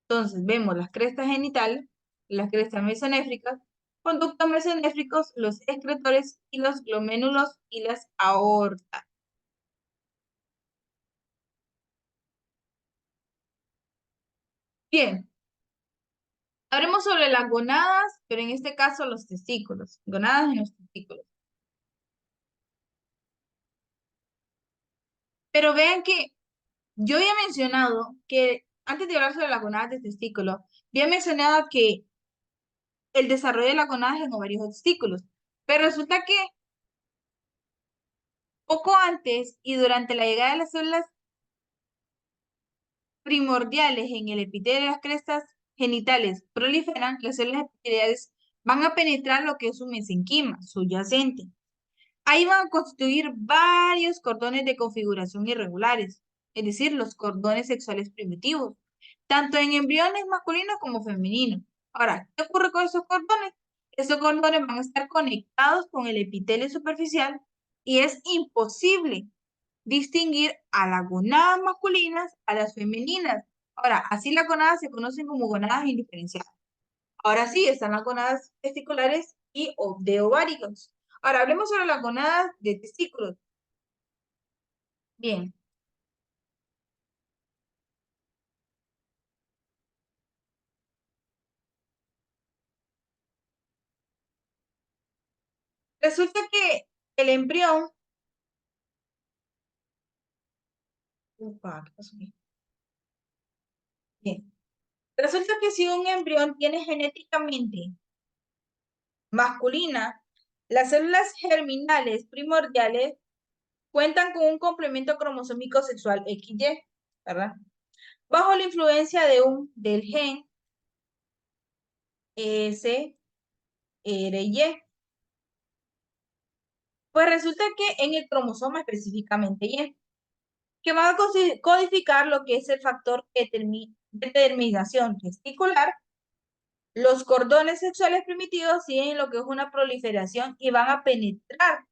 Entonces, vemos las crestas genitales, las crestas mesonéfricas, conductos mesonéfricos, los excretores y los glomérulos y las aortas. Bien, hablemos sobre las gonadas, pero en este caso los testículos. Gonadas en los testículos. Pero vean que yo había mencionado que, antes de hablar sobre las gonadas de testículo, había mencionado que el desarrollo de las gonadas en ovarios o testículos. Pero resulta que poco antes y durante la llegada de las células primordiales en el epitelio de las crestas genitales proliferan, las células epiteliales van a penetrar lo que es su mesenquima subyacente. Ahí van a constituir varios cordones de configuración irregulares, es decir, los cordones sexuales primitivos, tanto en embriones masculinos como femeninos. Ahora, ¿qué ocurre con esos cordones? Esos cordones van a estar conectados con el epitelio superficial y es imposible distinguir a las gonadas masculinas a las femeninas. Ahora, así las gonadas se conocen como gonadas indiferenciadas. Ahora sí, están las gonadas testiculares y de ováricos. Ahora, hablemos sobre las gonadas de testículos. Bien, resulta que el embrión... Upa, ¿qué pasó aquí? Bien. Resulta que si un embrión tiene genéticamente masculina, las células germinales primordiales cuentan con un complemento cromosómico sexual XY, ¿verdad? Bajo la influencia del gen SRY. Pues resulta que en el cromosoma específicamente Y, que va a codificar lo que es el factor de determinación testicular, los cordones sexuales primitivos siguen lo que es una proliferación y van a penetrar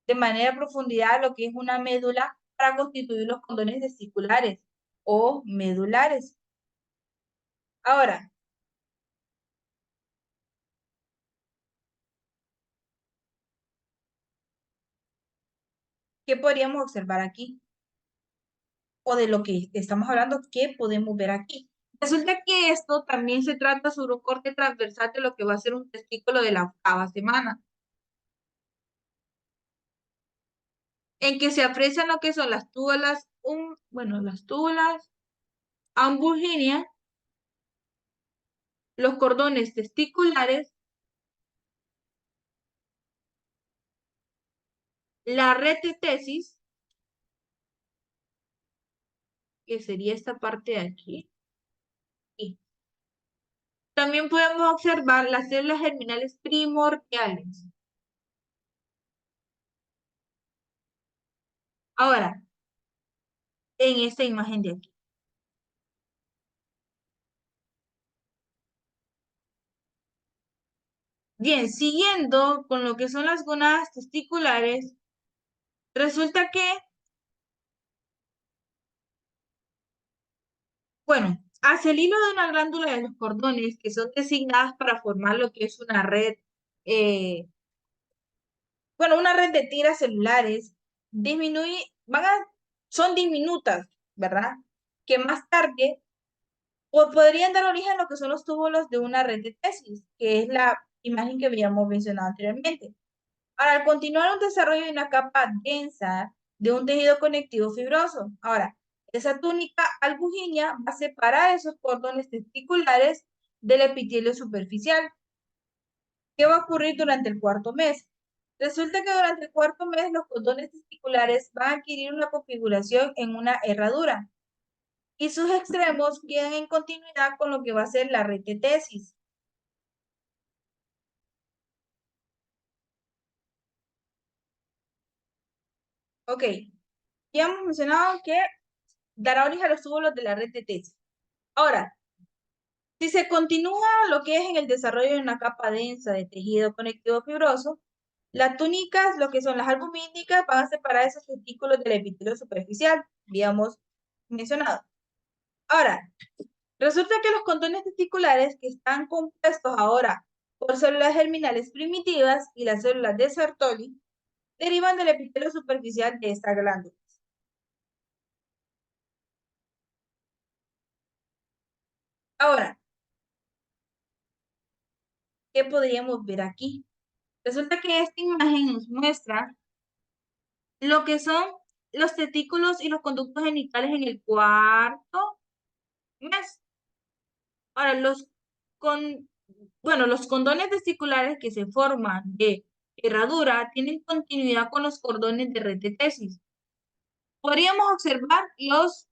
de manera profundidad lo que es una médula para constituir los cordones testiculares o medulares. Ahora, ¿qué podríamos observar aquí? O de lo que estamos hablando, ¿qué podemos ver aquí? Resulta que esto también se trata sobre un corte transversal de lo que va a ser un testículo de la octava semana, en que se aprecian lo que son las túbulas, las túbulas ambulíneas, los cordones testiculares, la retetesis, que sería esta parte de aquí, y también podemos observar las células germinales primordiales. Ahora, en esta imagen de aquí. Bien, siguiendo con lo que son las gonadas testiculares, resulta que, bueno, hacia el hilo de una glándula de los cordones, que son designadas para formar lo que es una red, eh, una red de tiras celulares, disminuye, son diminutas, ¿verdad? Que más tarde podrían dar origen a lo que son los túbulos de una red de tesis, que es la imagen que habíamos mencionado anteriormente. Ahora, al continuar un desarrollo de una capa densa de un tejido conectivo fibroso. Ahora, esa túnica albuginea va a separar esos cordones testiculares del epitelio superficial. ¿Qué va a ocurrir durante el cuarto mes? Resulta que durante el cuarto mes los cordones testiculares van a adquirir una configuración en una herradura y sus extremos quedan en continuidad con lo que va a ser la red de tesis. Ok, ya hemos mencionado que dará origen a los túbulos de la red de tesis. Ahora, Si se continúa lo que es en el desarrollo de una capa densa de tejido conectivo fibroso, las túnicas, lo que son las albumínicas, van a separar esos testículos del epitelio superficial, habíamos mencionado. Ahora, resulta que los condones testiculares, que están compuestos ahora por células germinales primitivas y las células de Sertoli, derivan del epitelio superficial de esta glándula. Ahora, ¿qué podríamos ver aquí? Resulta que esta imagen nos muestra lo que son los testículos y los conductos genitales en el cuarto mes. Ahora, los condones testiculares que se forman de herradura tienen continuidad con los cordones de retetesis. Podríamos observar los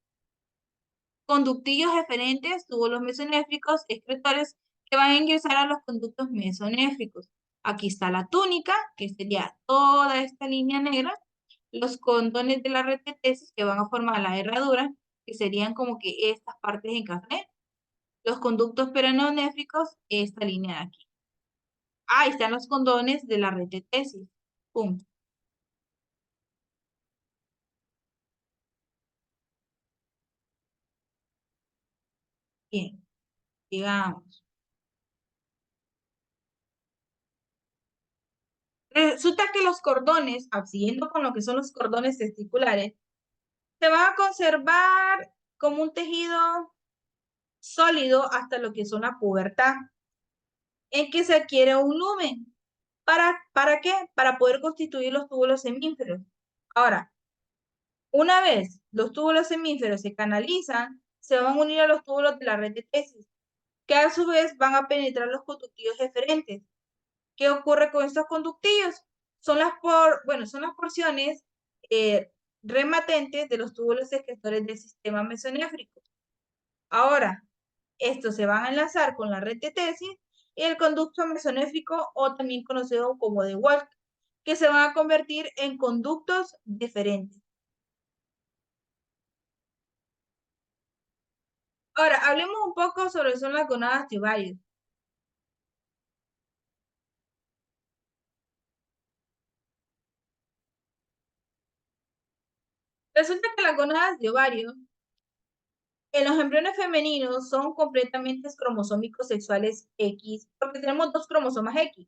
conductillos eferentes, túbulos mesonéfricos, excretores, que van a ingresar a los conductos mesonéfricos. Aquí está la túnica, que sería toda esta línea negra, los condones de la retetesis, que van a formar la herradura, que serían como que estas partes en café, los conductos perineonéfricos, esta línea de aquí. Ahí están los condones de la retetesis. Pum. Bien, digamos. Resulta que los cordones, siguiendo con lo que son los cordones testiculares, se van a conservar como un tejido sólido hasta lo que son la pubertad, en que se adquiere un lumen. ¿Para qué? Para poder constituir los túbulos semíferos. Ahora, una vez los túbulos semíferos se canalizan, se van a unir a los túbulos de la red de tesis, que a su vez van a penetrar los conductillos eferentes. ¿Qué ocurre con estos conductillos? Son las porciones rematentes de los túbulos excretores del sistema mesonéfrico. Ahora, estos se van a enlazar con la red de tesis y el conducto mesonéfrico, o también conocido como de Wolff, que se van a convertir en conductos diferentes. Ahora, hablemos un poco sobre lo que son las gonadas de ovario. Resulta que las gonadas de ovario en los embriones femeninos son completamente cromosómicos sexuales X, porque tenemos dos cromosomas X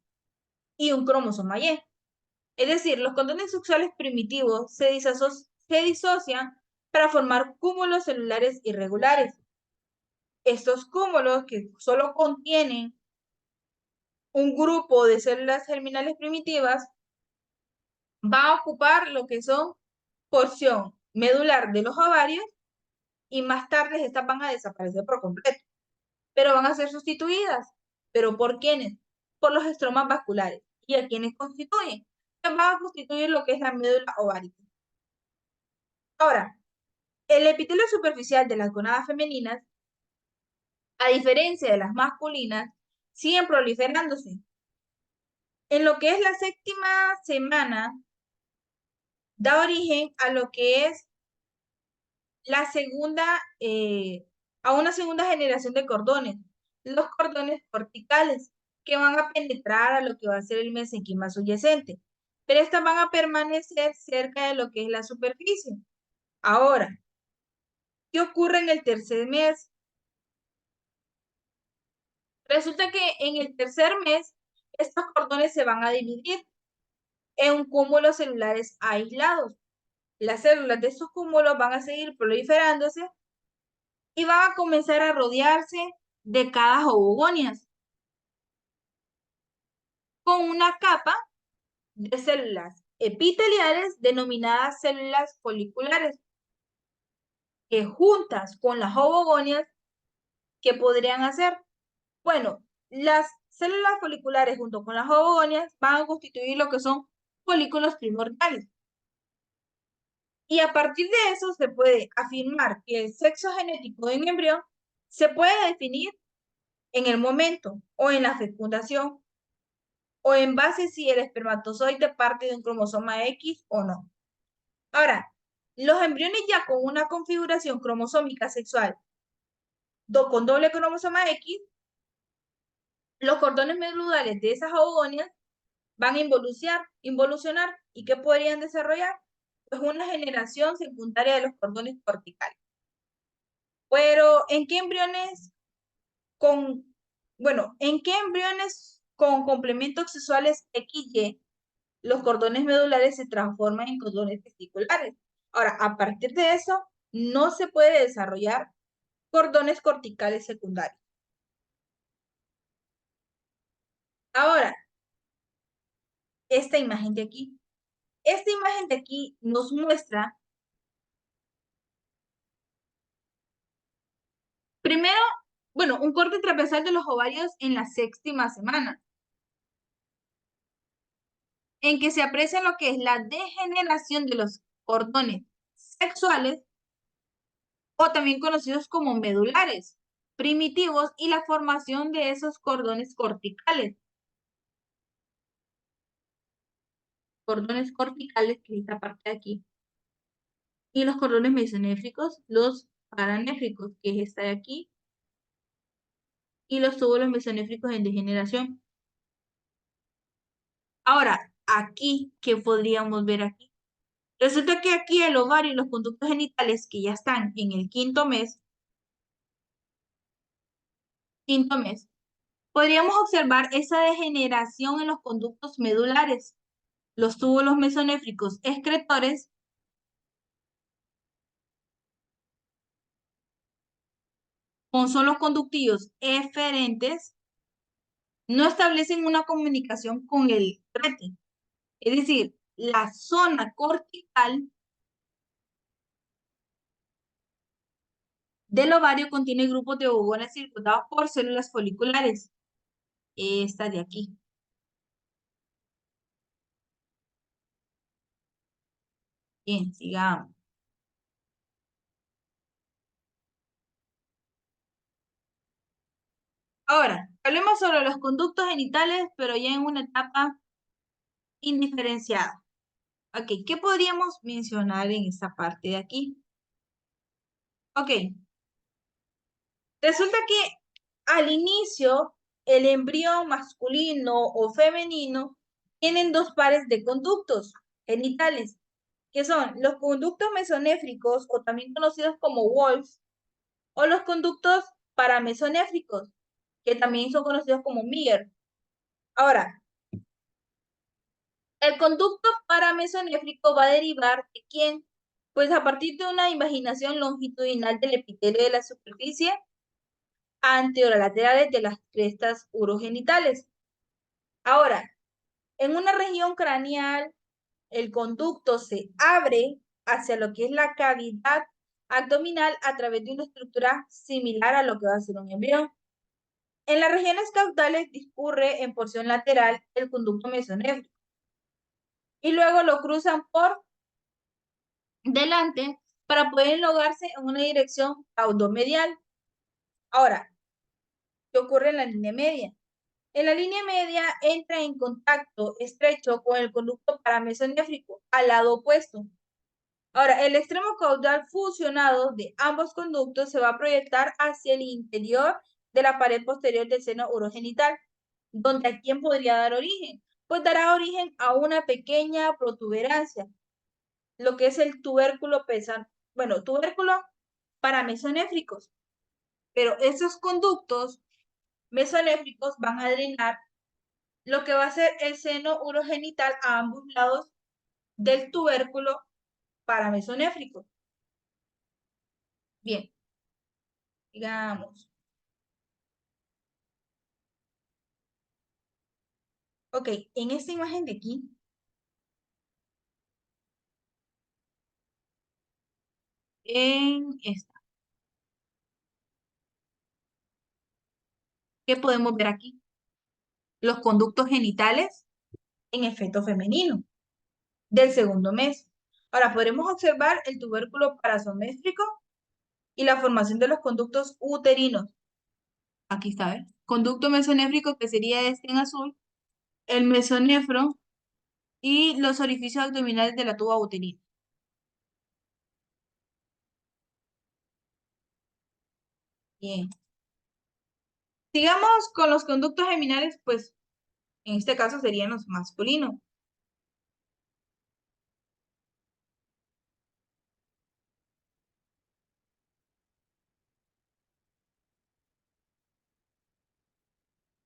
y un cromosoma Y. Es decir, los condones sexuales primitivos se disocian para formar cúmulos celulares irregulares. Estos cúmulos, que solo contienen un grupo de células germinales primitivas, van a ocupar lo que son porción medular de los ovarios y más tarde estas van a desaparecer por completo, pero van a ser sustituidas. ¿Pero por quiénes? Por los estromas vasculares. ¿Y a quiénes constituyen? Van a constituir lo que es la médula ovárica. Ahora, el epitelio superficial de las gonadas femeninas, a diferencia de las masculinas, siguen proliferándose. En lo que es la séptima semana, da origen a lo que es la a una segunda generación de cordones, los cordones corticales, que van a penetrar a lo que va a ser el mesenquima subyacente, pero estas van a permanecer cerca de lo que es la superficie. Ahora, ¿qué ocurre en el tercer mes? Resulta que en el tercer mes, estos cordones se van a dividir en cúmulos celulares aislados. Las células de estos cúmulos van a seguir proliferándose y van a comenzar a rodearse de cada ovogonias con una capa de células epiteliales denominadas células foliculares, que juntas con las ovogonias, ¿qué podrían hacer? Bueno, las células foliculares junto con las ovogonias van a constituir lo que son folículos primordiales. Y a partir de eso se puede afirmar que el sexo genético de un embrión se puede definir en el momento o en la fecundación o en base si el espermatozoide parte de un cromosoma X o no. Ahora, los embriones ya con una configuración cromosómica sexual con doble cromosoma X los cordones medulares de esas oogonias van a involucionar. ¿Y qué podrían desarrollar? Pues una generación secundaria de los cordones corticales. Pero, ¿en qué embriones con complementos sexuales XY los cordones medulares se transforman en cordones testiculares? Ahora, a partir de eso, no se puede desarrollar cordones corticales secundarios. Ahora, esta imagen de aquí. Esta imagen de aquí nos muestra, primero, un corte trapezial de los ovarios en la 6ª semana, en que se aprecia lo que es la degeneración de los cordones sexuales, o también conocidos como medulares, primitivos, y la formación de esos cordones corticales. Cordones corticales, que es esta parte de aquí. Y los cordones mesonéfricos, los paranéfricos, que es esta de aquí. Y los túbulos mesonéfricos en degeneración. Ahora, aquí, ¿qué podríamos ver aquí? Resulta que aquí el ovario y los conductos genitales que ya están en el quinto mes, podríamos observar esa degeneración en los conductos medulares, los túbulos mesonéfricos excretores, con son los conductillos eferentes, no establecen una comunicación con el rete. Es decir, la zona cortical del ovario contiene grupos de ovogones circundados por células foliculares. Esta de aquí. Bien, sigamos. Ahora, hablemos sobre los conductos genitales, pero ya en una etapa indiferenciada. Ok, ¿qué podríamos mencionar en esta parte de aquí? Ok, resulta que al inicio el embrión masculino o femenino tienen dos pares de conductos genitales, que son los conductos mesonéfricos, o también conocidos como Wolff, o los conductos paramesonéfricos, que también son conocidos como Meyer. Ahora, el conducto paramesonéfrico va a derivar de ¿quién? Pues a partir de una invaginación longitudinal del epitelio de la superficie anterolaterales de las crestas urogenitales. Ahora, en una región craneal, el conducto se abre hacia lo que es la cavidad abdominal a través de una estructura similar a lo que va a ser un embrión. En las regiones caudales discurre en porción lateral el conducto mesonéfrico y luego lo cruzan por delante para poder enlogarse en una dirección caudomedial. Ahora, ¿qué ocurre en la línea media? En la línea media entra en contacto estrecho con el conducto paramesonéfrico al lado opuesto. Ahora, el extremo caudal fusionado de ambos conductos se va a proyectar hacia el interior de la pared posterior del seno urogenital, donde ¿a quién podría dar origen? Pues dará origen a una pequeña protuberancia, lo que es el tubérculo tubérculo paramesonéfricos. Pero esos conductos mesonéfricos van a drenar lo que va a ser el seno urogenital a ambos lados del tubérculo paramesonéfrico. Bien, digamos. Ok, en esta imagen de aquí, en esta, ¿qué podemos ver aquí? Los conductos genitales en el feto femenino del segundo mes. Ahora, podremos observar el tubérculo parasométrico y la formación de los conductos uterinos. Aquí está, ¿eh? Conducto mesonéfrico, que sería este en azul, el mesonéfro y los orificios abdominales de la tuba uterina. Bien. Sigamos con los conductos geminales, pues en este caso serían los masculinos.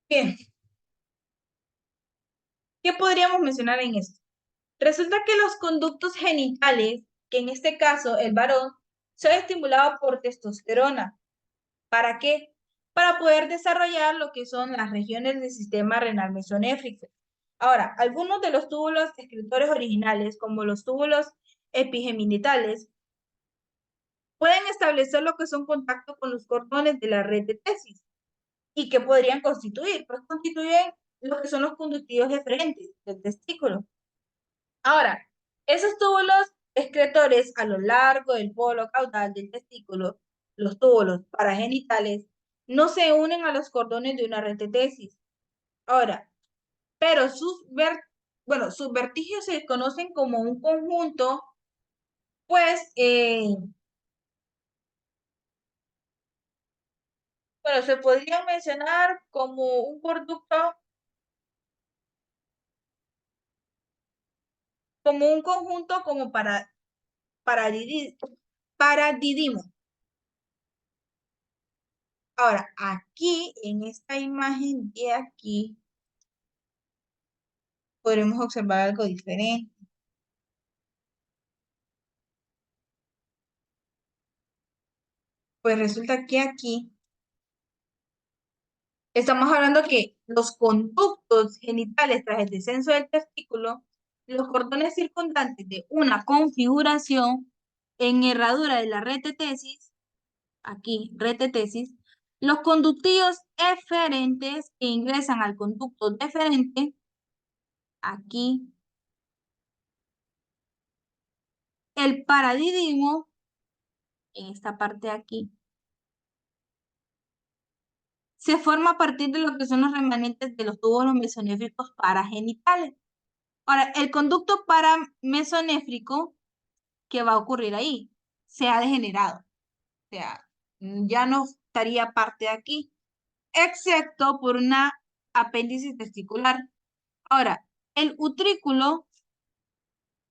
Bien, ¿qué podríamos mencionar en esto? Resulta que los conductos genitales, que en este caso el varón, son estimulados por testosterona. ¿Para qué? Para poder desarrollar lo que son las regiones del sistema renal mesonéfrico. Ahora, algunos de los túbulos excretores originales, como los túbulos epigeminitales, pueden establecer lo que son contactos con los cordones de la red de tesis y que podrían constituir, pues constituyen lo que son los conductivos deferentes del testículo. Ahora, esos túbulos excretores a lo largo del polo caudal del testículo, los túbulos paragenitales, no se unen a los cordones de una red de tesis. Ahora, pero sus vertigios se conocen como un conjunto, pues, bueno, se podría mencionar como un conducto, como un conjunto como paradidimo. Ahora, aquí, en esta imagen de aquí, podremos observar algo diferente. Pues resulta que aquí estamos hablando que los conductos genitales tras el descenso del testículo, los cordones circundantes de una configuración en herradura de la red de tesis, aquí, red de tesis, los conductillos eferentes que ingresan al conducto deferente, aquí, el paradidimo, en esta parte de aquí, se forma a partir de lo que son los remanentes de los túbulos mesonéfricos paragenitales. Ahora, el conducto paramesonéfrico, ¿qué va a ocurrir ahí? Se ha degenerado. O sea, ya no estaría parte de aquí, excepto por una apéndice testicular. Ahora, el utrículo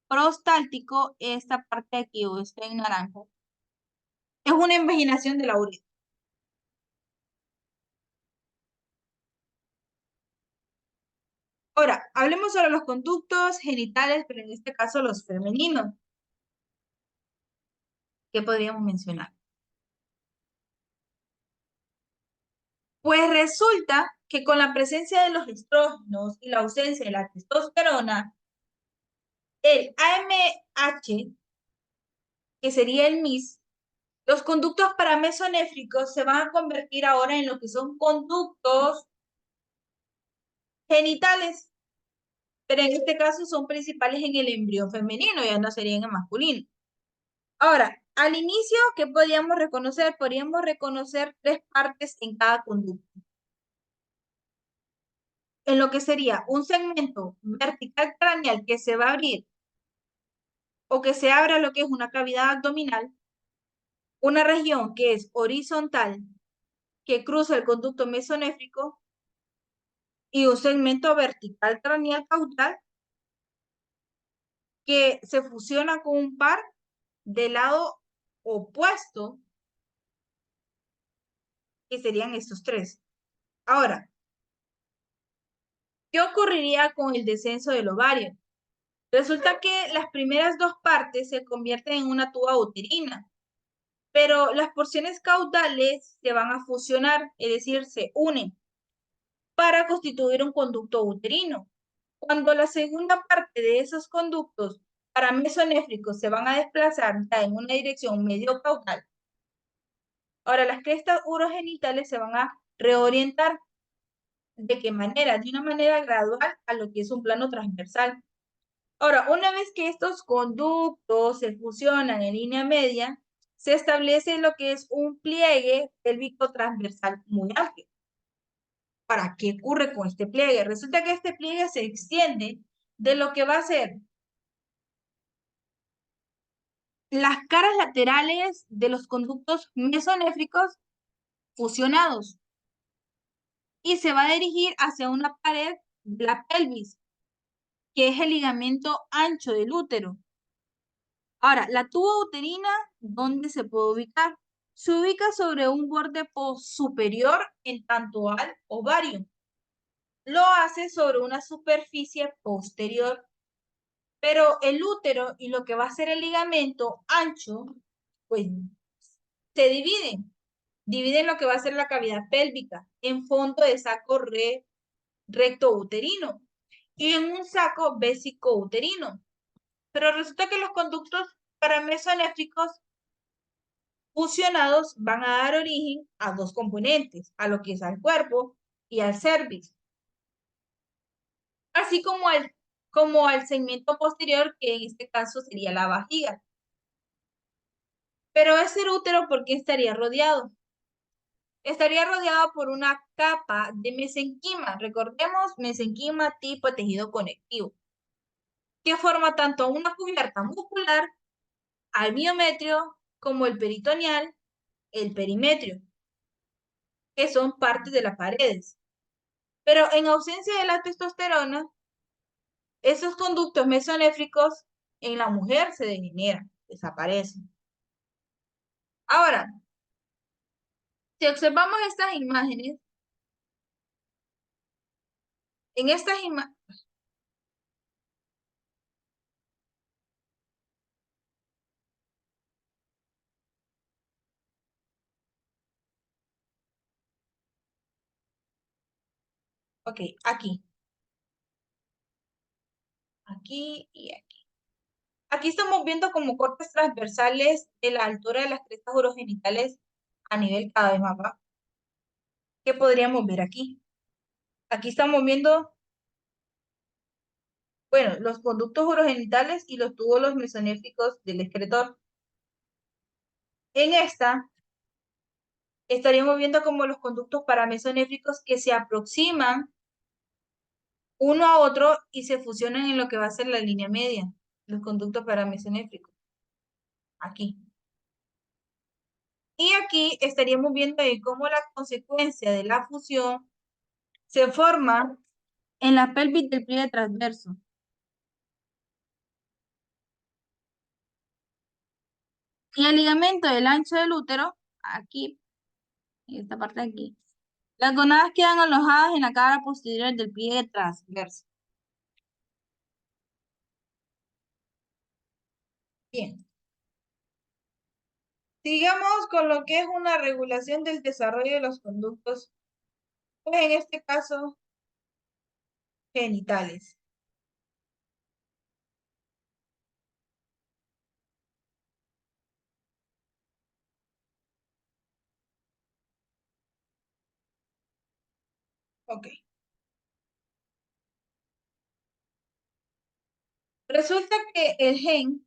prostáltico, esta parte de aquí, o este en naranja, es una invaginación de la uretra. Ahora, hablemos sobre los conductos genitales, pero en este caso los femeninos. ¿Qué podríamos mencionar? Pues resulta que con la presencia de los estrógenos y la ausencia de la testosterona, el AMH, que sería el MIS, los conductos paramesonéfricos se van a convertir ahora en lo que son conductos genitales, pero en este caso son principales en el embrión femenino, ya no serían en masculino. Ahora, al inicio, ¿qué podríamos reconocer? Podríamos reconocer tres partes en cada conducto. En lo que sería un segmento vertical craneal que se va a abrir o que se abra lo que es una cavidad abdominal, una región que es horizontal que cruza el conducto mesonéfrico y un segmento vertical craneal caudal que se fusiona con un par del lado opuesto, que serían estos tres. Ahora, ¿qué ocurriría con el descenso del ovario? Resulta que las primeras dos partes se convierten en una tuba uterina, pero las porciones caudales se van a fusionar, es decir, se unen para constituir un conducto uterino. Cuando la segunda parte de esos conductos paramesonéfricos se van a desplazar ya en una dirección medio caudal, ahora las crestas urogenitales se van a reorientar. ¿De qué manera? De una manera gradual a lo que es un plano transversal. Ahora, una vez que estos conductos se fusionan en línea media, se establece lo que es un pliegue pélvico transversal muy amplio. ¿Para qué ocurre con este pliegue? Resulta que este pliegue se extiende de lo que va a ser las caras laterales de los conductos mesonéfricos fusionados. y se va a dirigir hacia una pared de la pelvis, que es el ligamento ancho del útero. Ahora, la tuba uterina, ¿dónde se puede ubicar? Se ubica sobre un borde superior en tanto al ovario. Lo hace sobre una superficie posterior. Pero el útero y lo que va a ser el ligamento ancho, pues se dividen. Dividen lo que va a ser la cavidad pélvica en fondo de saco recto uterino y en un saco vésico uterino. Pero resulta que los conductos paramesonéfricos fusionados van a dar origen a dos componentes, a lo que es al cuerpo y al cervix, así como al segmento posterior, que en este caso sería la vejiga. Pero ese útero, ¿por qué estaría rodeado? Estaría rodeado por una capa de mesenquima. Recordemos, mesenquima tipo tejido conectivo, que forma tanto una cubierta muscular, al miometrio, como el peritoneal, el perimetrio, que son partes de las paredes. Pero en ausencia de la testosterona, esos conductos mesonéfricos en la mujer se degeneran, desaparecen. Ahora, si observamos estas imágenes, en estas imágenes, ok, aquí y aquí. Aquí estamos viendo como cortes transversales de la altura de las crestas urogenitales a nivel cada vez más bajo. ¿Qué podríamos ver aquí? Aquí estamos viendo, bueno, los conductos urogenitales y los túbulos mesonéficos del excretor. En esta, estaríamos viendo como los conductos paramesonéfricos que se aproximan uno a otro y se fusionan en lo que va a ser la línea media, los conductos paramesonéfricos. Aquí. Y aquí estaríamos viendo cómo la consecuencia de la fusión se forma en la pelvis del pliegue transverso. Y el ligamento del ancho del útero, aquí, en esta parte de aquí. Las gonadas quedan alojadas en la cara posterior del pliegue transverso. Bien. Sigamos con lo que es una regulación del desarrollo de los conductos, pues en este caso, genitales. Ok. Resulta que el gen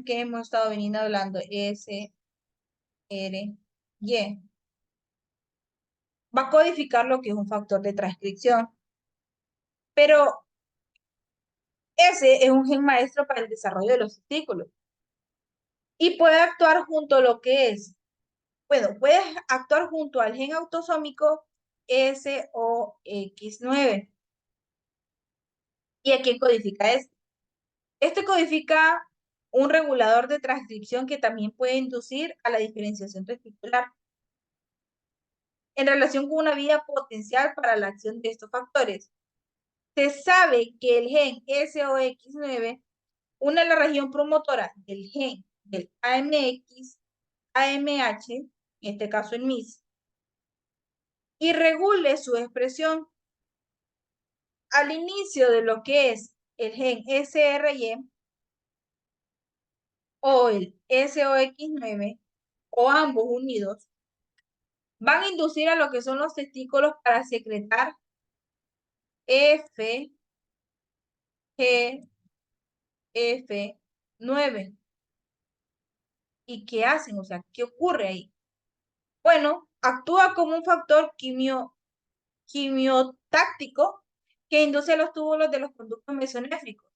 que hemos estado veniendo hablando, SRY, va a codificar lo que es un factor de transcripción. Pero ese es un gen maestro para el desarrollo de los testículos. Y puede actuar junto a lo que es, bueno, puede actuar junto al gen autosómico SOX9. ¿Y a quién codifica este? Este codifica un regulador de transcripción que también puede inducir a la diferenciación testicular en relación con una vía potencial para la acción de estos factores. Se sabe que el gen SOX9 une la región promotora del gen del AMX, AMH, en este caso el MIS, y regule su expresión al inicio de lo que es el gen SRY o el SOX9 o ambos unidos, van a inducir a lo que son los testículos para secretar FGF9. ¿Y qué hacen? O sea, ¿qué ocurre ahí? Bueno, actúa como un factor quimiotáctico que induce a los túbulos de los conductos mesonéfricos.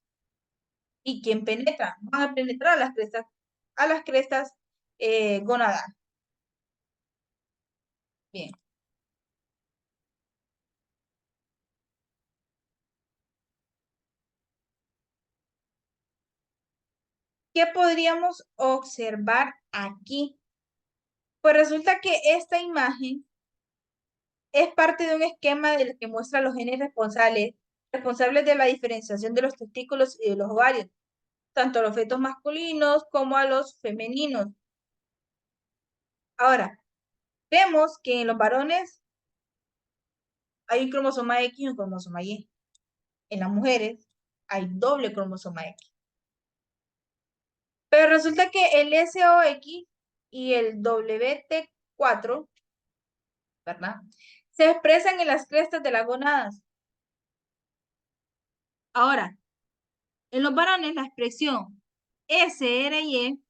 ¿Y quién penetra? Van a penetrar a las crestas gonadales. Bien. ¿Qué podríamos observar aquí? Pues resulta que esta imagen es parte de un esquema del que muestra los genes responsables de la diferenciación de los testículos y de los ovarios, tanto a los fetos masculinos como a los femeninos. Ahora, vemos que en los varones hay un cromosoma X y un cromosoma Y. En las mujeres hay doble cromosoma X. Pero resulta que el SOX y el WT4, ¿verdad? Se expresan en las crestas de las gonadas. Ahora, en los varones la expresión SRY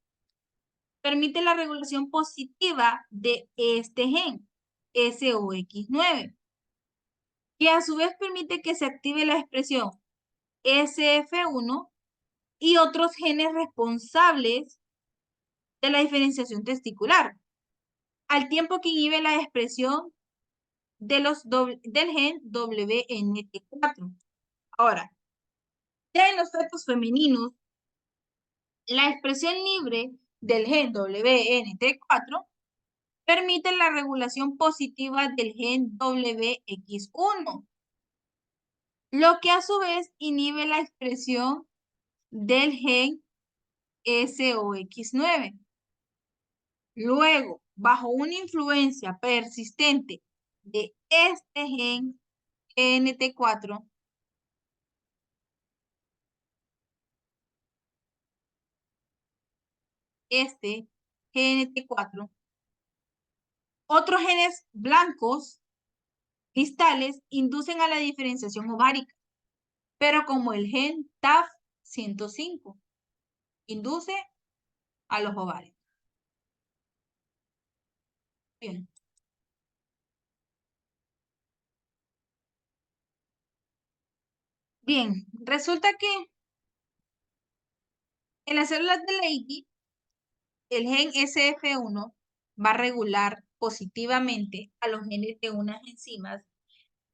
permite la regulación positiva de este gen, SOX9, que a su vez permite que se active la expresión SF1 y otros genes responsables de la diferenciación testicular, al tiempo que inhibe la expresión del gen WNT4. Ahora, ya en los fetos femeninos, la expresión libre del gen WNT4 permite la regulación positiva del gen WX1, lo que a su vez inhibe la expresión del gen SOX9. Luego, bajo una influencia persistente de este gen NT4, este GNT4, otros genes blancos cristales inducen a la diferenciación ovárica, pero como el gen TAF105 induce a los ovarios. Bien. Bien, resulta que en las células de Leydig, el gen SF1 va a regular positivamente a los genes de unas enzimas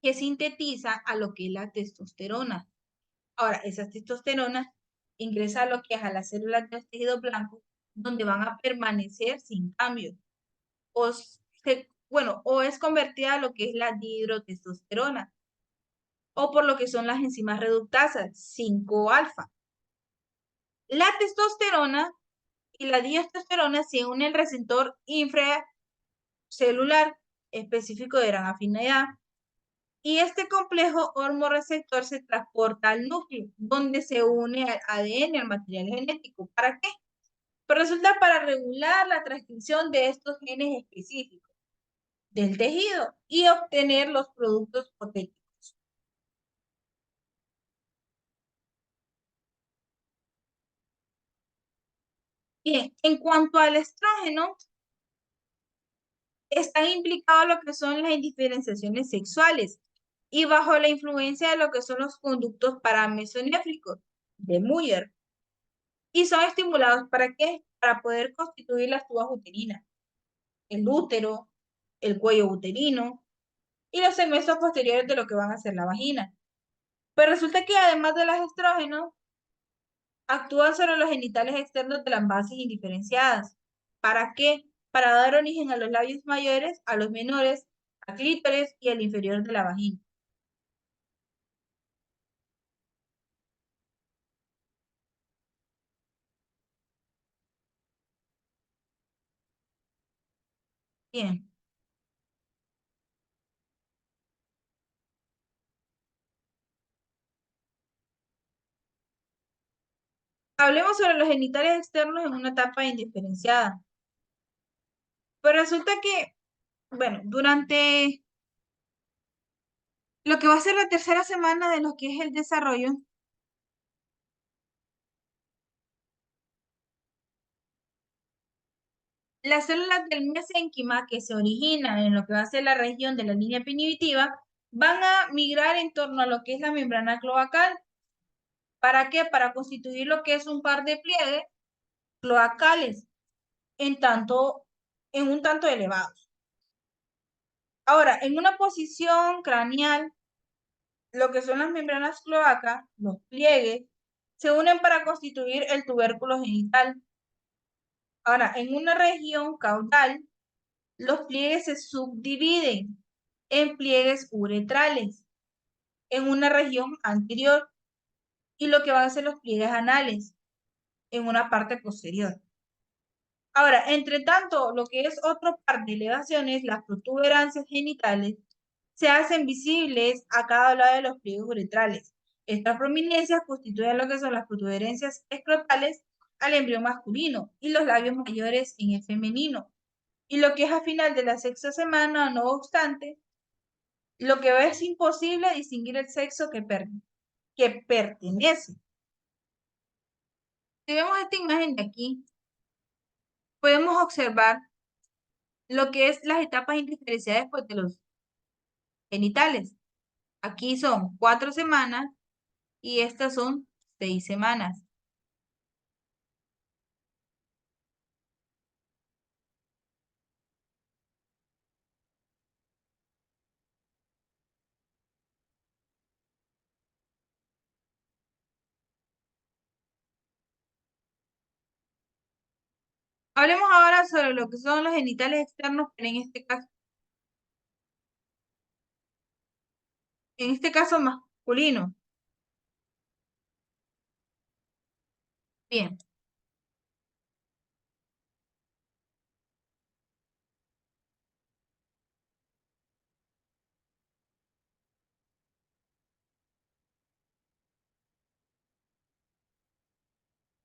que sintetiza a lo que es la testosterona. Ahora, esa testosterona ingresa a lo que es a las células del tejido blanco, donde van a permanecer sin cambio. O es convertida a lo que es la dihidrotestosterona, o por lo que son las enzimas reductasas, 5-alfa. La testosterona y la dihidrotestosterona se unen al receptor infracelular específico de gran afinidad. Y este complejo hormoreceptor se transporta al núcleo, donde se une al ADN, al material genético. ¿Para qué? Pues resulta para regular la transcripción de estos genes específicos del tejido y obtener los productos proteicos. Bien, en cuanto al estrógeno, están implicados lo que son las indiferenciaciones sexuales y bajo la influencia de lo que son los conductos paramesonéfricos de Muller. Y son estimulados ¿para qué? Para poder constituir las tubas uterinas, el útero, el cuello uterino y los segmentos posteriores de lo que van a ser la vagina. Pero resulta que además de los estrógenos, actúan sobre los genitales externos de las bases indiferenciadas. ¿Para qué? Para dar origen a los labios mayores, a los menores, a clítoris y al inferior de la vagina. Bien. Hablemos sobre los genitales externos en una etapa indiferenciada. Pues resulta que, bueno, durante lo que va a ser la tercera semana de lo que es el desarrollo, las células del mesénquima que se originan en lo que va a ser la región de la línea epineuroitiva van a migrar en torno a lo que es la membrana cloacal. ¿Para qué? Para constituir lo que es un par de pliegues cloacales en un tanto elevados. Ahora, en una posición craneal, lo que son las membranas cloacas, los pliegues, se unen para constituir el tubérculo genital. Ahora, en una región caudal, los pliegues se subdividen en pliegues uretrales en una región anterior y lo que van a ser los pliegues anales en una parte posterior. Ahora, entre tanto, lo que es otro par de elevaciones, las protuberancias genitales, se hacen visibles a cada lado de los pliegues uretrales. Estas prominencias constituyen lo que son las protuberancias escrotales al embrión masculino y los labios mayores en el femenino. Y lo que es a final de la sexta semana, no obstante, lo que es imposible distinguir el sexo que pertenece. Si vemos esta imagen de aquí, podemos observar lo que es las etapas indiferenciadas pues, de los genitales. Aquí son 4 semanas y estas son 6 semanas. Hablemos ahora sobre lo que son los genitales externos, pero en este caso masculino. Bien.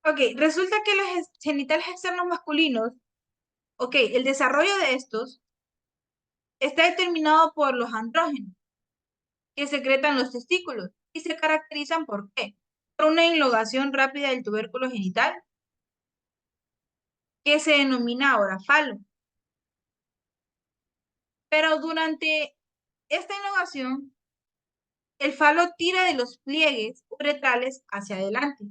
Ok, resulta que los genitales externos masculinos, ok, el desarrollo de estos está determinado por los andrógenos que secretan los testículos y se caracterizan ¿por qué? Por una inlogación rápida del tubérculo genital que se denomina ahora falo. Pero durante esta innovación, el falo tira de los pliegues uretrales hacia adelante,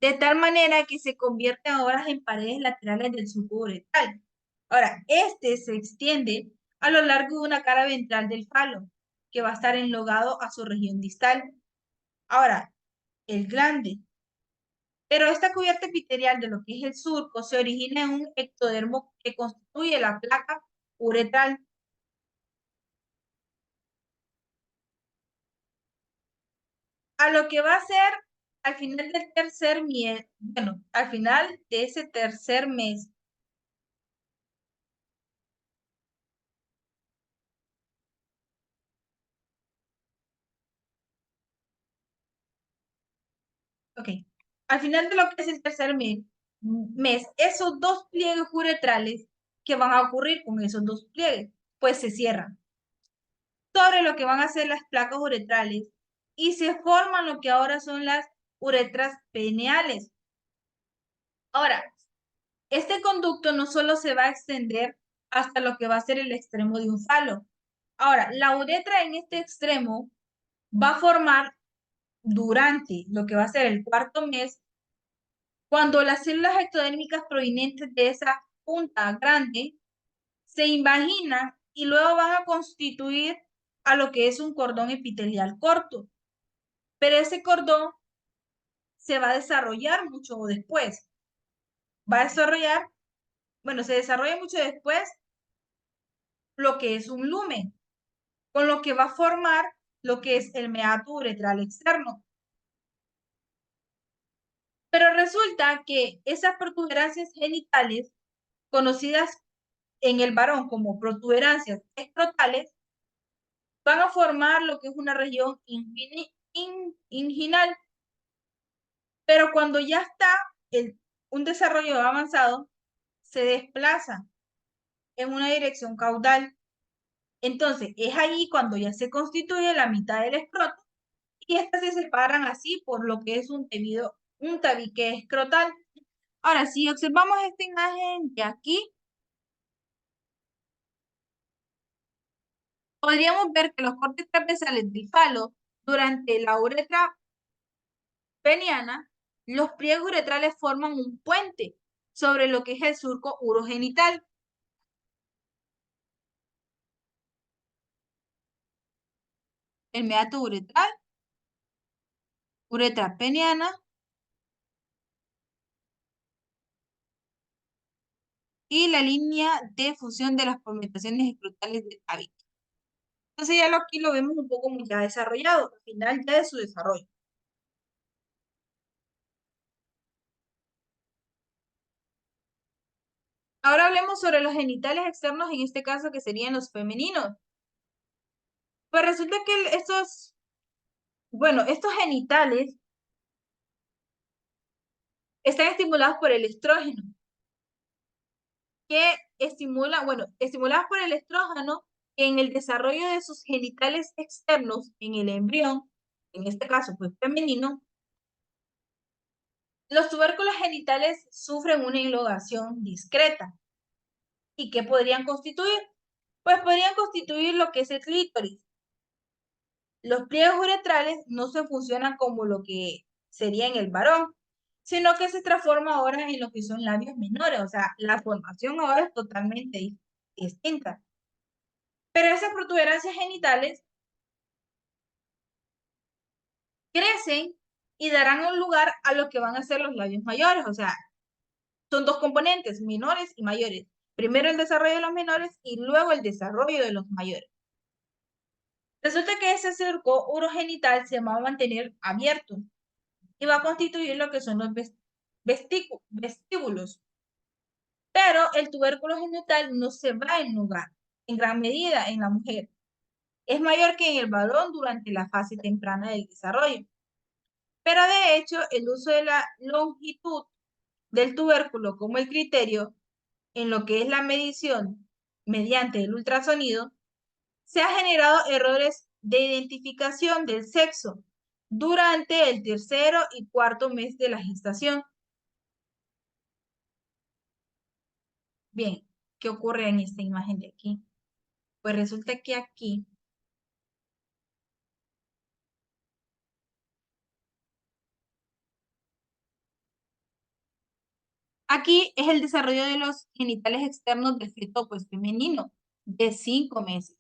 de tal manera que se convierten ahora en paredes laterales del surco uretral. Ahora, este se extiende a lo largo de una cara ventral del falo, que va a estar enlogado a su región distal. Ahora, el glande. Pero esta cubierta epitelial de lo que es el surco se origina en un ectodermo que constituye la placa uretral. A lo que va a ser al final del tercer mes, bueno, al final de ese tercer mes, ok, al final de lo que es el tercer mes, esos dos pliegues uretrales que van a ocurrir con esos dos pliegues, pues se cierran sobre lo que van a ser las placas uretrales y se forman lo que ahora son las uretras peneales. Ahora, este conducto no solo se va a extender hasta lo que va a ser el extremo de un falo. Ahora, la uretra en este extremo va a formar durante lo que va a ser el cuarto mes, cuando las células ectodérmicas provenientes de esa punta grande se imaginan y luego van a constituir a lo que es un cordón epitelial corto. Pero ese cordón se va a desarrollar mucho después. Va a desarrollar, bueno, se desarrolla mucho después lo que es un lumen, con lo que va a formar lo que es el meato uretral externo. Pero resulta que esas protuberancias genitales, conocidas en el varón como protuberancias escrotales, van a formar lo que es una región inguinal. Pero cuando ya está un desarrollo avanzado, se desplaza en una dirección caudal. Entonces, es ahí cuando ya se constituye la mitad del escroto y estas se separan así por lo que es un tabique escrotal. Ahora, si observamos esta imagen de aquí, podríamos ver que los cortes trapezales del falo durante la uretra peniana, los pliegues uretrales forman un puente sobre lo que es el surco urogenital. El meato uretral uretra peniana y la línea de fusión de las pigmentaciones escrotales del hábito. Entonces ya aquí lo vemos un poco ya desarrollado, al final ya de su desarrollo. Ahora hablemos sobre los genitales externos, en este caso que serían los femeninos. Pues resulta que estos genitales están estimulados por el estrógeno, que estimulados por el estrógeno en el desarrollo de sus genitales externos en el embrión, en este caso pues femenino, los tubérculos genitales sufren una elongación discreta. ¿Y qué podrían constituir? Pues podrían constituir lo que es el clítoris. Los pliegues uretrales no se funcionan como lo que sería en el varón, sino que se transforma ahora en lo que son labios menores, o sea, la formación ahora es totalmente distinta. Pero esas protuberancias genitales crecen y darán un lugar a lo que van a ser los labios mayores, o sea, son dos componentes, menores y mayores. Primero el desarrollo de los menores y luego el desarrollo de los mayores. Resulta que ese cerco urogenital se va a mantener abierto y va a constituir lo que son los vestíbulos. Pero el tubérculo genital no se va a ennugar en gran medida en la mujer. Es mayor que en el varón durante la fase temprana del desarrollo. Pero de hecho, el uso de la longitud del tubérculo como el criterio en lo que es la medición mediante el ultrasonido, se han generado errores de identificación del sexo durante el tercero y cuarto mes de la gestación. Bien, ¿qué ocurre en esta imagen de aquí? Pues resulta que aquí es el desarrollo de los genitales externos del feto pues, femenino de 5 meses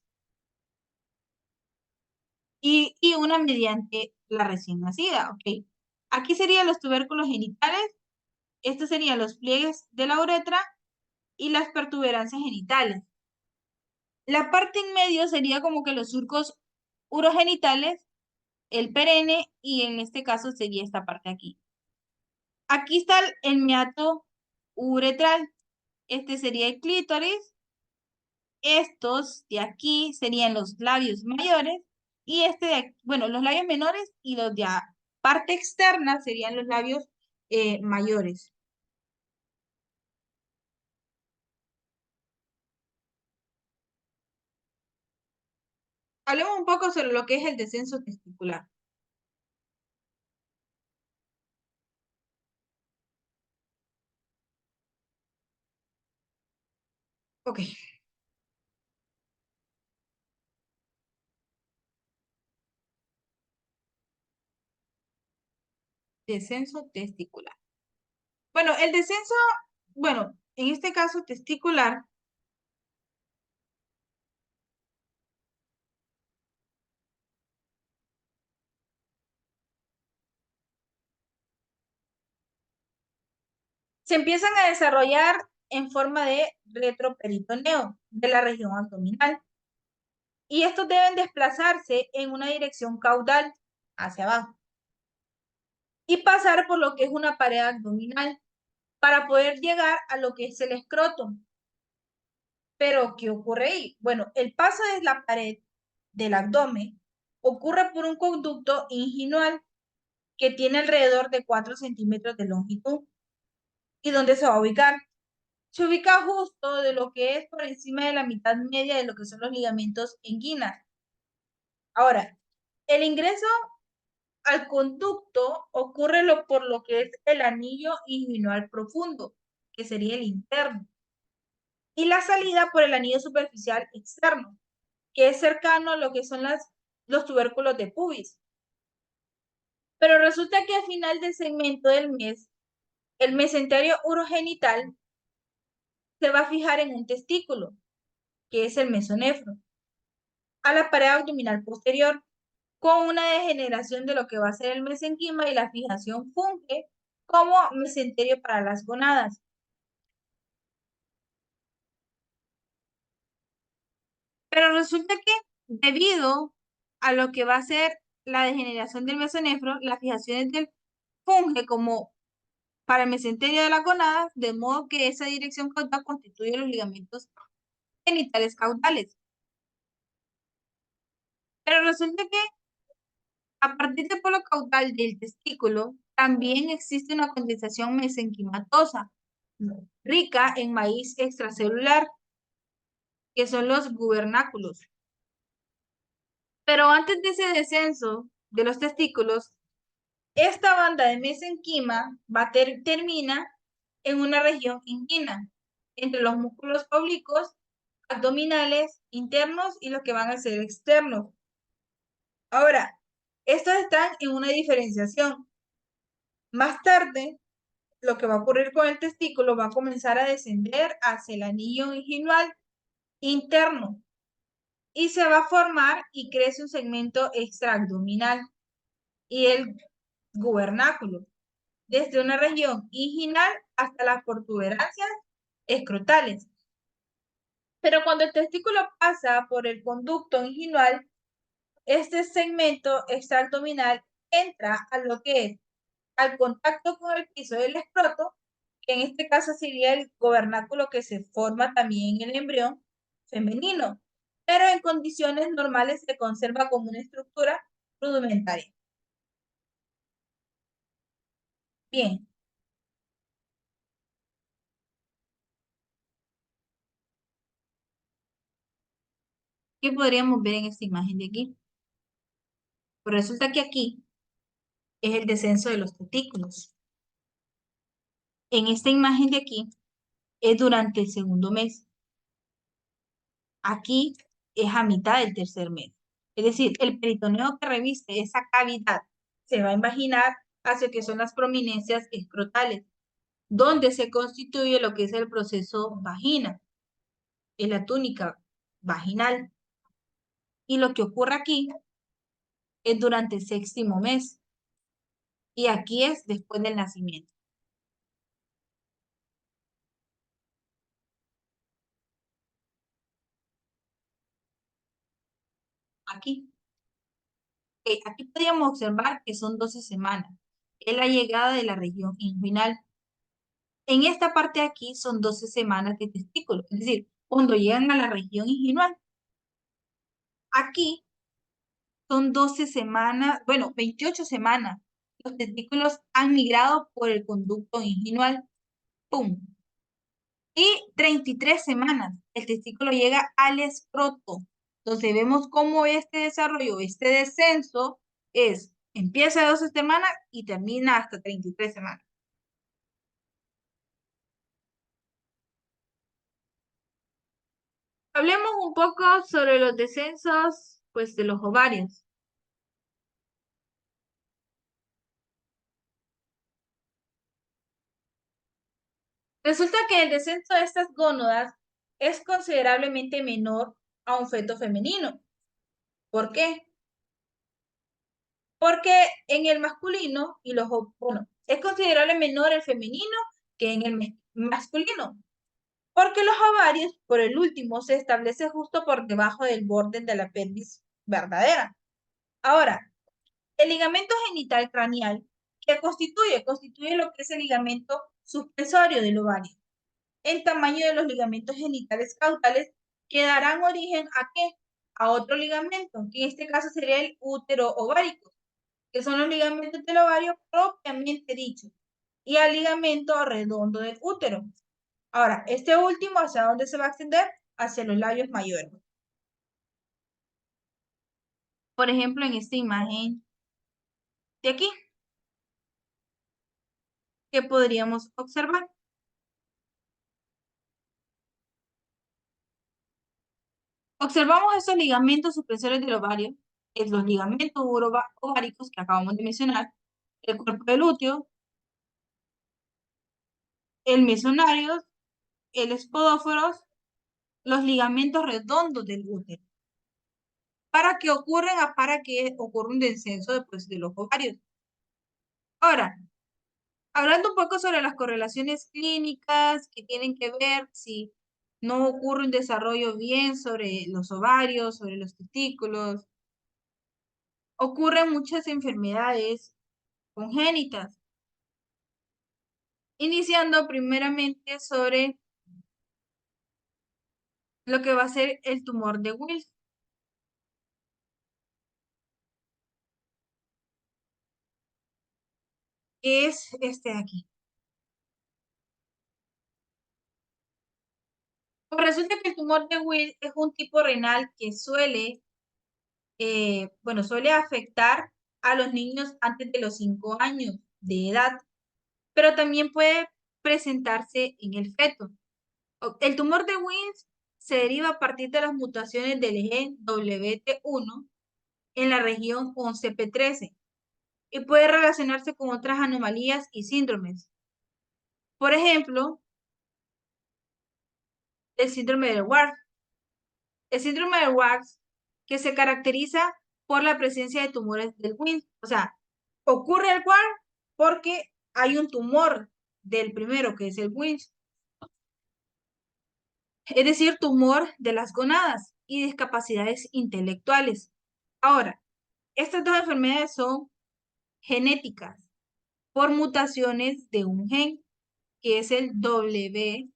y una mediante la recién nacida, ¿ok? Aquí serían los tubérculos genitales, estos serían los pliegues de la uretra y las protuberancias genitales. La parte en medio sería como que los surcos urogenitales, el perenne y en este caso sería esta parte aquí. Aquí está el meato uretral. Este sería el clítoris. Estos de aquí serían los labios mayores y los labios menores y los de parte externa serían los labios mayores. Hablemos un poco sobre lo que es el descenso testicular. Ok, descenso testicular. Bueno, el descenso, en este caso testicular, se empiezan a desarrollar en forma de retroperitoneo de la región abdominal. Y estos deben desplazarse en una dirección caudal hacia abajo y pasar por lo que es una pared abdominal para poder llegar a lo que es el escroto. Pero, ¿qué ocurre ahí? Bueno, el paso de la pared del abdomen ocurre por un conducto inguinal que tiene alrededor de 4 centímetros de longitud. ¿Y dónde se va a ubicar? Se ubica justo de lo que es por encima de la mitad media de lo que son los ligamentos inguinales. Ahora, el ingreso al conducto ocurre por lo que es el anillo inguinal profundo, que sería el interno, y la salida por el anillo superficial externo, que es cercano a lo que son los tubérculos de pubis. Pero resulta que al final del segmento del mes, el mesenterio urogenital se va a fijar en un testículo, que es el mesonefro, a la pared abdominal posterior. con una degeneración de lo que va a ser el mesenquima y la fijación funge como mesenterio para las gonadas. Pero resulta que debido a lo que va a ser la degeneración del mesonefro, las fijaciones del funge como para el mesenterio de la gonada, de modo que esa dirección caudal constituye los ligamentos genitales caudales. Pero resulta que a partir del polo caudal del testículo, también existe una condensación mesenquimatosa, rica en maíz extracelular, que son los gubernáculos. Pero antes de ese descenso de los testículos, esta banda de mesenquima termina en una región inguina, entre los músculos oblicuos, abdominales, internos y los que van a ser externos. Ahora, estos están en una diferenciación. Más tarde, lo que va a ocurrir con el testículo va a comenzar a descender hacia el anillo inguinal interno y se va a formar y crece un segmento extraabdominal y el gubernáculo, desde una región inguinal hasta las protuberancias escrotales. Pero cuando el testículo pasa por el conducto inguinal, este segmento extraabdominal entra a lo que es al contacto con el piso del escroto, que en este caso sería el gobernáculo que se forma también en el embrión femenino, pero en condiciones normales se conserva como una estructura rudimentaria. Bien, ¿qué podríamos ver en esta imagen de aquí? Pues resulta que aquí es el descenso de los testículos. En esta imagen de aquí es durante el segundo mes. Aquí es a mitad del tercer mes. Es decir, el peritoneo que reviste esa cavidad se va a imaginar hacia que son las prominencias escrotales, donde se constituye lo que es el proceso vagina, en la túnica vaginal. Y lo que ocurre aquí es durante el séptimo mes. Y aquí es después del nacimiento. Aquí. Aquí podríamos observar que son 12 semanas. Es la llegada de la región inguinal. En esta parte de aquí son 12 semanas de testículo, es decir, cuando llegan a la región inguinal. Aquí son 12 semanas, bueno, 28 semanas. Los testículos han migrado por el conducto inguinal. ¡Pum! Y 33 semanas. El testículo llega al escroto. Entonces vemos cómo este desarrollo, este descenso empieza a 12 semanas y termina hasta 33 semanas. Hablemos un poco sobre los descensos, pues, de los ovarios. Resulta que el descenso de estas gónadas es considerablemente menor a un feto femenino. ¿Por qué? Porque en el masculino bueno, es considerable menor el femenino que en el masculino. Porque los ovarios, por el último, se establece justo por debajo del borde de la pelvis verdadera. Ahora, el ligamento genital craneal, que constituye lo que es el ligamento suspensorio del ovario. El tamaño de los ligamentos genitales caudales que darán origen ¿a qué? A otro ligamento, que en este caso sería el útero ovárico, que son los ligamentos del ovario propiamente dicho, y al ligamento redondo del útero. Ahora, este último, ¿hacia dónde se va a extender? Hacia los labios mayores. Por ejemplo, en esta imagen de aquí, ¿qué podríamos observar? Observamos esos ligamentos supresores del ovario, es los ligamentos ováricos que acabamos de mencionar, el cuerpo del útero, el mesonario, el espodóforos, los ligamentos redondos del útero. para que ocurra un descenso de los ovarios. Ahora, hablando un poco sobre las correlaciones clínicas que tienen que ver si no ocurre un desarrollo bien sobre los ovarios, sobre los testículos, ocurren muchas enfermedades congénitas, iniciando primeramente sobre lo que va a ser el tumor de Wills, que es este de aquí. Pues resulta que el tumor de Wills es un tipo renal que suele afectar a los niños antes de los 5 años de edad, pero también puede presentarse en el feto. El tumor de Wills se deriva a partir de las mutaciones del gen WT1 en la región 11p13 y puede relacionarse con otras anomalías y síndromes. Por ejemplo, el síndrome de Warth. El síndrome de Warth, que se caracteriza por la presencia de tumores del Wills. O sea, ocurre el Warth porque hay un tumor del primero, que es el Wills. Es decir, tumor de las gonadas y discapacidades intelectuales. Ahora, estas dos enfermedades son genéticas por mutaciones de un gen, que es el WT1.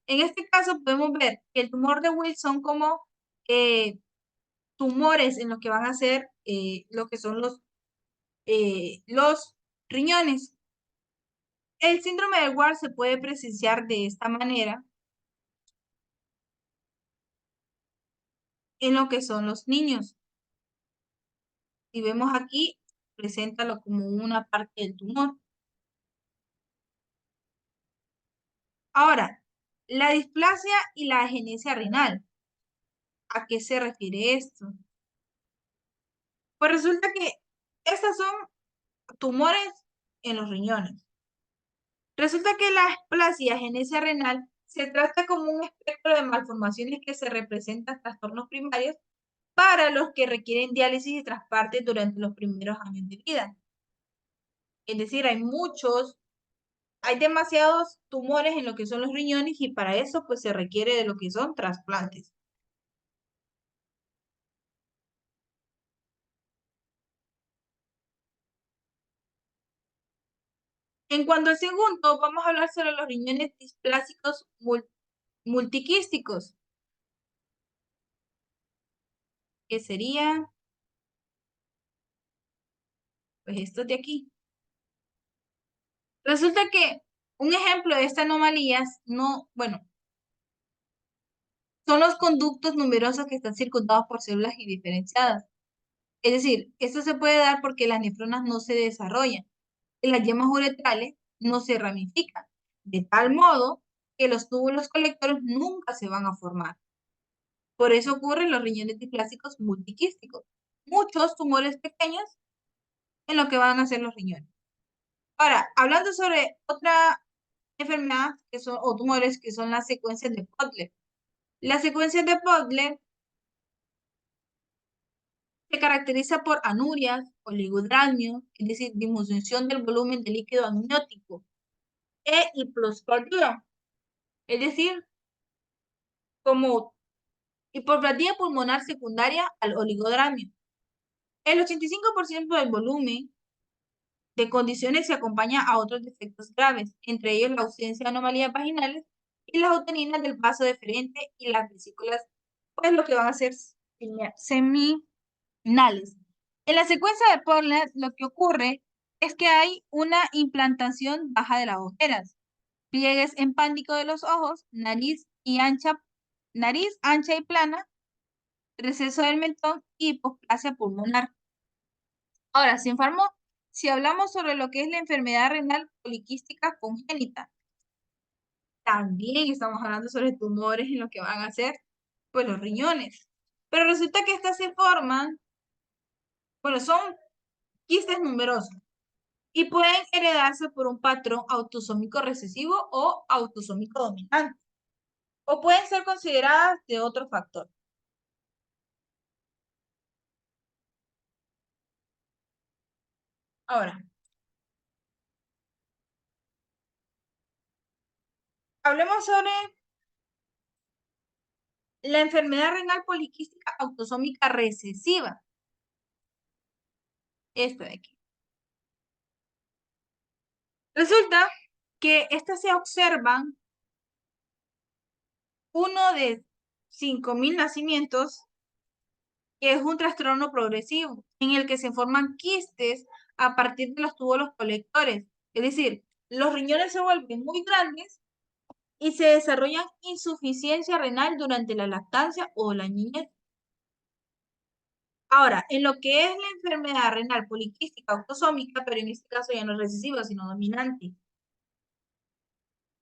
En este caso podemos ver que el tumor de Wills son como tumores en los que van a ser lo que son los riñones. El síndrome de Warth se puede presenciar de esta manera en lo que son los niños. Si vemos aquí, preséntalo como una parte del tumor. Ahora, la displasia y la agenesia renal. ¿A qué se refiere esto? Pues resulta que estas son tumores en los riñones. Resulta que la displasia y agenesia renal se trata como un espectro de malformaciones que se representan trastornos primarios para los que requieren diálisis y trasplantes durante los primeros años de vida. Es decir, hay demasiados tumores en lo que son los riñones y para eso pues se requiere de lo que son trasplantes. En cuanto al segundo, vamos a hablar sobre los riñones displásicos multiquísticos, que sería pues estos de aquí. Resulta que un ejemplo de estas anomalías son los conductos numerosos que están circundados por células indiferenciadas. Es decir, esto se puede dar porque las nefronas no se desarrollan y las yemas uretrales no se ramifican, de tal modo que los túbulos colectores nunca se van a formar. Por eso ocurren los riñones displásicos multiquísticos. Muchos tumores pequeños en lo que van a ser los riñones. Ahora, hablando sobre otra enfermedad o tumores que son las secuencias de Podler. Las secuencias de Podler se caracteriza por anurias, oligodramio, es decir, disminución del volumen de líquido amniótico, e hiposcordía, es decir, como hiperplasia pulmonar secundaria al oligodramio. El 85% del volumen de condiciones se acompaña a otros defectos graves, entre ellos la ausencia de anomalías vaginales y las autoninas del vaso deferente y las vesículas, pues lo que van a ser seminales. En la secuencia de Portland, lo que ocurre es que hay una implantación baja de las ojeras, pliegues empándicos de los ojos, nariz ancha y plana, receso del mentón y hiposplasia pulmonar. Ahora, si hablamos sobre lo que es la enfermedad renal poliquística congénita, también estamos hablando sobre tumores en lo que van a ser pues los riñones. Pero resulta que estas se forman, son quistes numerosos y pueden heredarse por un patrón autosómico recesivo o autosómico dominante, o pueden ser consideradas de otro factor. Ahora, hablemos sobre la enfermedad renal poliquística autosómica recesiva. Esta de aquí. Resulta que estas se observan uno de 5.000 nacimientos, que es un trastorno progresivo, en el que se forman quistes a partir de los túbulos colectores. Es decir, los riñones se vuelven muy grandes y se desarrollan insuficiencia renal durante la lactancia o la niñez. Ahora, en lo que es la enfermedad renal poliquística autosómica, pero en este caso ya no es recesiva, sino dominante,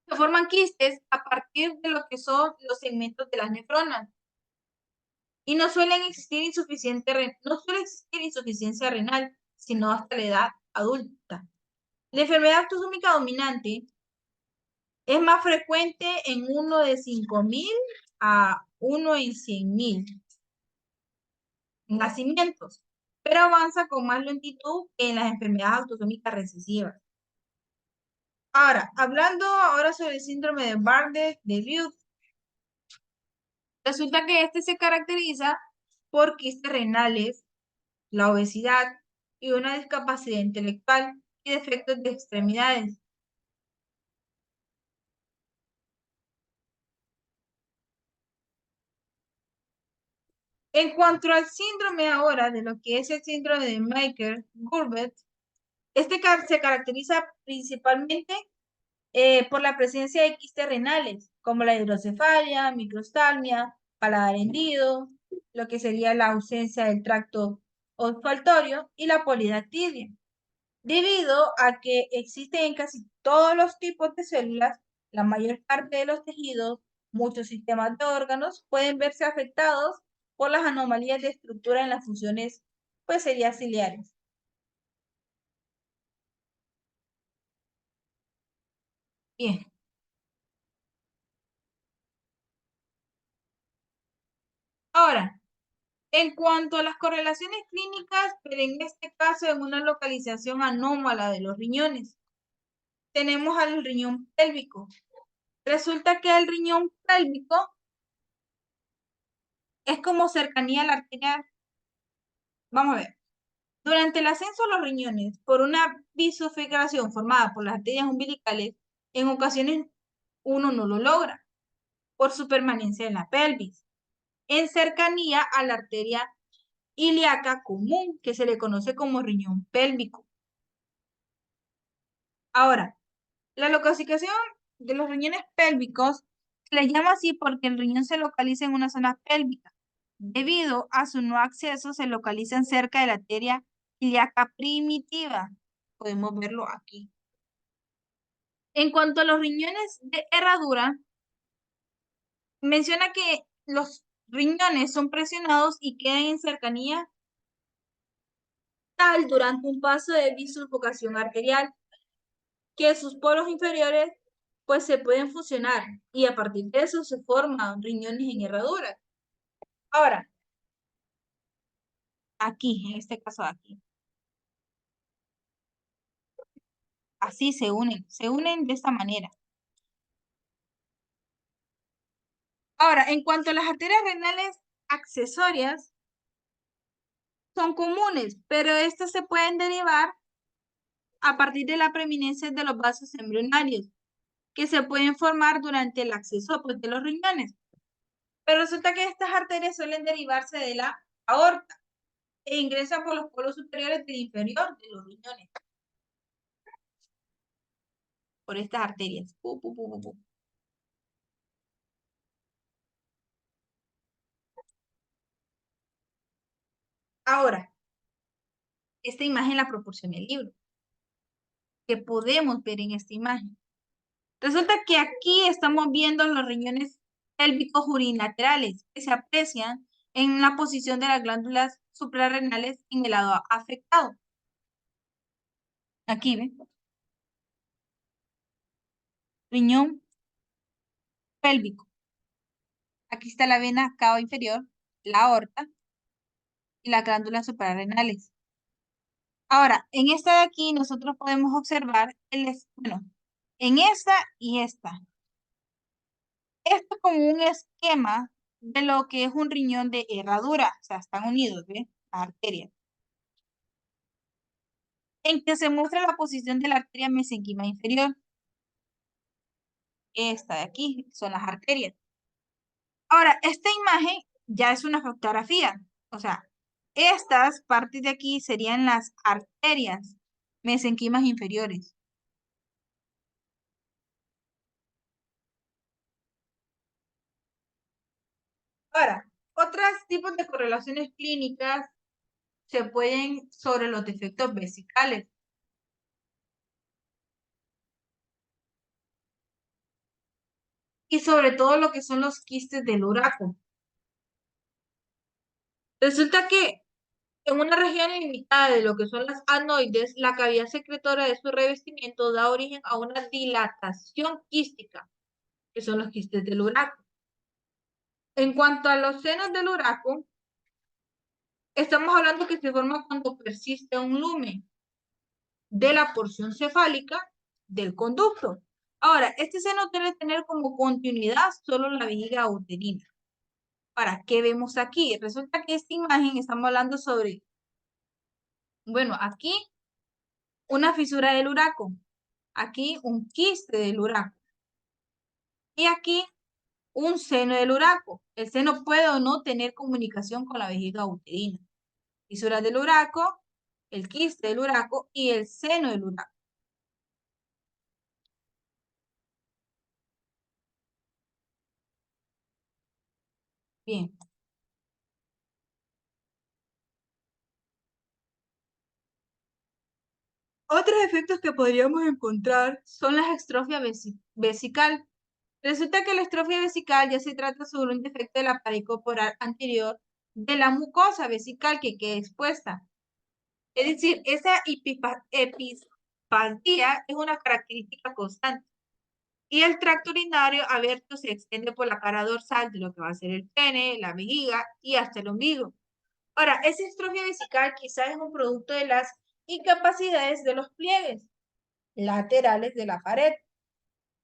se forman quistes a partir de lo que son los segmentos de las nefronas. Y no suele existir insuficiencia renal, sino hasta la edad adulta. La enfermedad autosómica dominante es más frecuente en uno de 5.000 a uno en 100.000 nacimientos, pero avanza con más lentitud que en las enfermedades autosómicas recesivas. Ahora, hablando ahora sobre el síndrome de Bardet-Biedl, resulta que este se caracteriza por quistes renales, la obesidad y una discapacidad intelectual y defectos de extremidades. En cuanto al síndrome ahora, de lo que es el síndrome de Mayer-Gurbet, este se caracteriza principalmente por la presencia de quistes renales, como la hidrocefalia, microstalmia, paladar hendido, lo que sería la ausencia del tracto olfatorio y la polidactilia, debido a que existen en casi todos los tipos de células, la mayor parte de los tejidos, muchos sistemas de órganos pueden verse afectados por las anomalías de estructura en las funciones, pues serían ciliares. Bien. Ahora, en cuanto a las correlaciones clínicas, pero en este caso en una localización anómala de los riñones, tenemos al riñón pélvico. Resulta que el riñón pélvico es como cercanía a la arteria. Vamos a ver. Durante el ascenso a los riñones, por una bisufiguración formada por las arterias umbilicales, en ocasiones uno no lo logra por su permanencia en la pelvis, en cercanía a la arteria ilíaca común, que se le conoce como riñón pélvico. Ahora, la localización de los riñones pélvicos se le llama así porque el riñón se localiza en una zona pélvica. Debido a su no acceso, se localizan cerca de la arteria ilíaca primitiva. Podemos verlo aquí. En cuanto a los riñones de herradura, menciona que los riñones son presionados y quedan en cercanía tal durante un paso de bifurcación arterial, que sus polos inferiores pues se pueden fusionar y a partir de eso se forman riñones en herradura. Ahora, aquí, en este caso aquí, así se unen de esta manera. Ahora, en cuanto a las arterias renales accesorias, son comunes, pero estas se pueden derivar a partir de la preeminencia de los vasos embrionarios, que se pueden formar durante el acceso pues, de los riñones. Pero resulta que estas arterias suelen derivarse de la aorta e ingresan por los polos superiores del inferior de los riñones, por estas arterias. Ahora, esta imagen la proporciona el libro, que podemos ver en esta imagen. Resulta que aquí estamos viendo los riñones pélvicos unilaterales que se aprecian en la posición de las glándulas suprarrenales en el lado afectado. Aquí, ¿ven? Riñón pélvico. Aquí está la vena cava inferior, la aorta y las glándulas suprarrenales. Ahora, en esta de aquí nosotros podemos observar, bueno, en esta y esta. Esto es como un esquema de lo que es un riñón de herradura, o sea, están unidos, ¿ves? Las arterias. En que se muestra la posición de la arteria mesenquima inferior. Esta de aquí son las arterias. Ahora, esta imagen ya es una fotografía, o sea, estas partes de aquí serían las arterias mesenquimas inferiores. Ahora, otros tipos de correlaciones clínicas se pueden sobre los defectos vesicales y sobre todo lo que son los quistes del uraco. Resulta que en una región limitada de lo que son las adenoides, la cavidad secretora de su revestimiento da origen a una dilatación quística, que son los quistes del uraco. En cuanto a los senos del uraco, estamos hablando que se forma cuando persiste un lumen de la porción cefálica del conducto. Ahora, este seno debe tener como continuidad solo la vejiga uterina. ¿Para qué vemos aquí? Resulta que esta imagen estamos hablando sobre, bueno, aquí una fisura del uraco, aquí un quiste del uraco y aquí un seno del uraco. El seno puede o no tener comunicación con la vejiga uterina. Fisuras del uraco, el quiste del uraco y el seno del uraco. Bien. Otros efectos que podríamos encontrar son las estrofias vesical. Resulta que la estrofia vesical ya se trata sobre un defecto de la pared corporal anterior de la mucosa vesical que queda expuesta. Es decir, esa epispasía es una característica constante. Y el tracto urinario abierto se extiende por la cara dorsal de lo que va a ser el pene, la vejiga y hasta el ombligo. Ahora, esa estrofia vesical quizás es un producto de las incapacidades de los pliegues laterales de la pared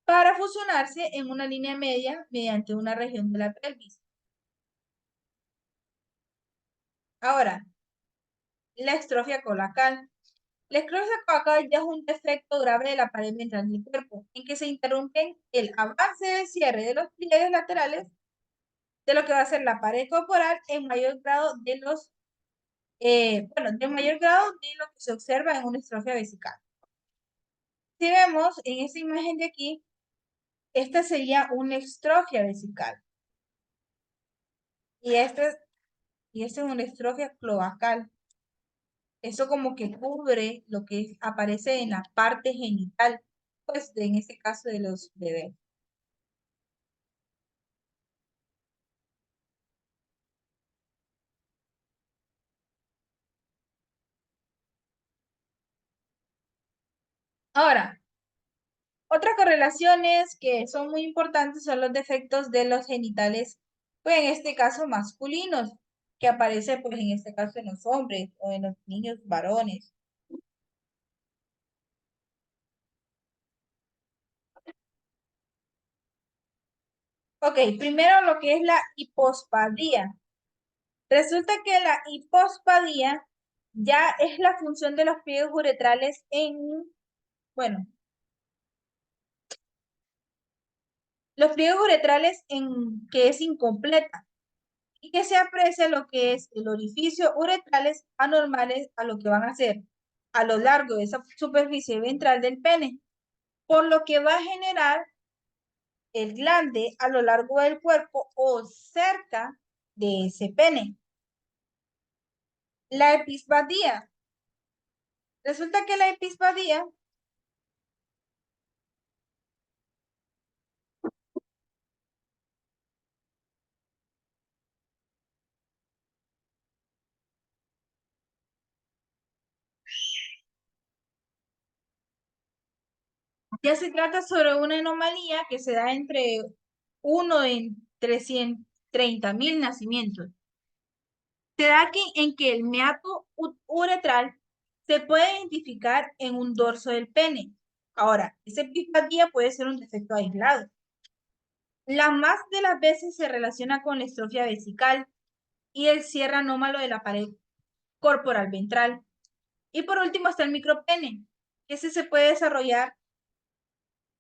para fusionarse en una línea media mediante una región de la pelvis. Ahora, la estrofia colacal. La esclerosis coacal ya es un defecto grave de la pared ventral del cuerpo, en que se interrumpen el avance del cierre de los pliegues laterales de lo que va a ser la pared corporal en mayor grado de de mayor grado de lo que se observa en una estrofia vesical. Si vemos en esta imagen de aquí, esta sería una estrofia vesical. Y esta es una estrofia cloacal. Eso como que cubre lo que aparece en la parte genital, pues en este caso de los bebés. Ahora, otras correlaciones que son muy importantes son los defectos de los genitales, pues en este caso masculinos, que aparece pues en este caso en los hombres o en los niños varones. Ok, primero lo que es la hipospadía. Resulta que la hipospadía ya es la función de los pliegues uretrales bueno, los pliegues uretrales en que es incompleta y que se aprecia lo que es el orificio uretrales anormales a lo que van a ser a lo largo de esa superficie ventral del pene, por lo que va a generar el glande a lo largo del cuerpo o cerca de ese pene. La episbadía. Resulta que la episbadía ya se trata sobre una anomalía que se da entre 1 en 330.000 nacimientos. Se da en que el meato uretral se puede identificar en un dorso del pene. Ahora, esa epispatía puede ser un defecto aislado. La más de las veces se relaciona con la estrofia vesical y el cierre anómalo de la pared corporal ventral. Y por último está el micropene, que ese se puede desarrollar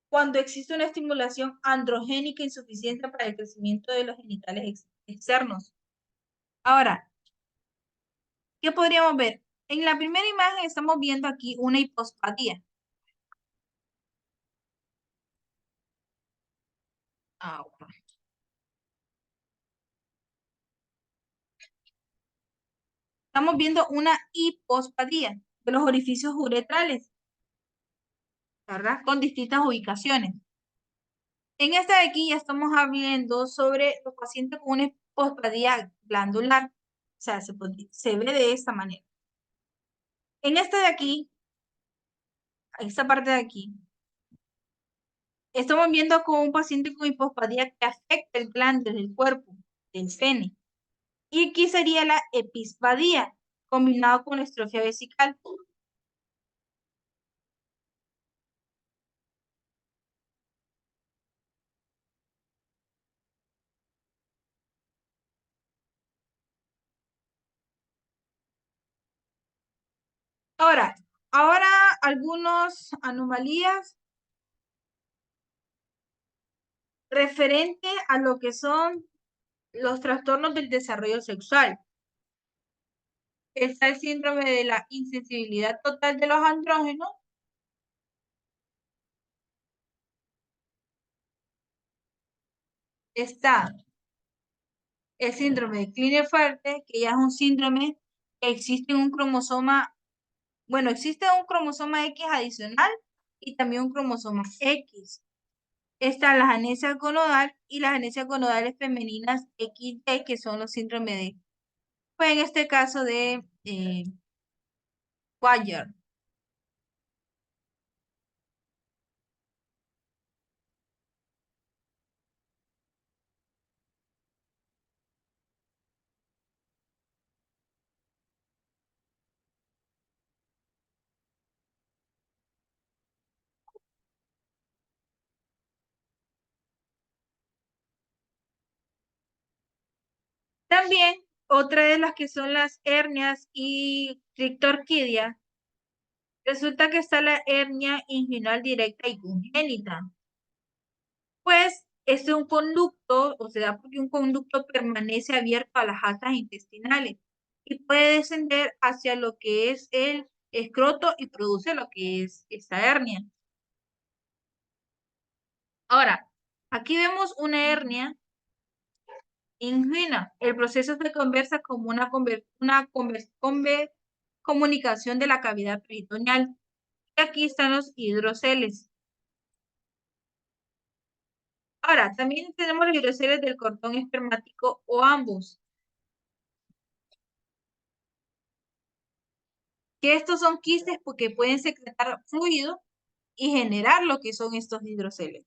cuando existe una estimulación androgénica insuficiente para el crecimiento de los genitales externos. Ahora, ¿qué podríamos ver? En la primera imagen estamos viendo aquí una hipospatía. Ahora, estamos viendo una hipospatía de los orificios uretrales, ¿verdad? Con distintas ubicaciones. En esta de aquí ya estamos hablando sobre los pacientes con una hipospatía glandular. O sea, se ve de esta manera. En esta de aquí, esta parte de aquí, estamos viendo con un paciente con hipospatía que afecta el glande del cuerpo, del pene. Y aquí sería la epispatía, combinado con la estrofia vesical. Ahora algunas anomalías referente a lo que son los trastornos del desarrollo sexual. Está el síndrome de la insensibilidad total de los andrógenos. Está el síndrome de Klinefelter, que ya es un síndrome que existe un cromosoma, bueno, existe un cromosoma X adicional y también un cromosoma X. Están las anesias gonodal y las anesias gonodales femeninas XY, que son los síndromes de, pues en este caso de Guayar. También otra de las que son las hernias y criptorquidia. Resulta que está la hernia inguinal directa y congénita. Pues este es un conducto, o sea, porque un conducto permanece abierto a las asas intestinales y puede descender hacia lo que es el escroto y produce lo que es esta hernia. Ahora, aquí vemos una hernia inguina. El proceso se conversa como comunicación de la cavidad peritoneal. Y aquí están los hidroceles. Ahora, también tenemos los hidroceles del cordón espermático o ambos. Que estos son quistes porque pueden secretar fluido y generar lo que son estos hidroceles.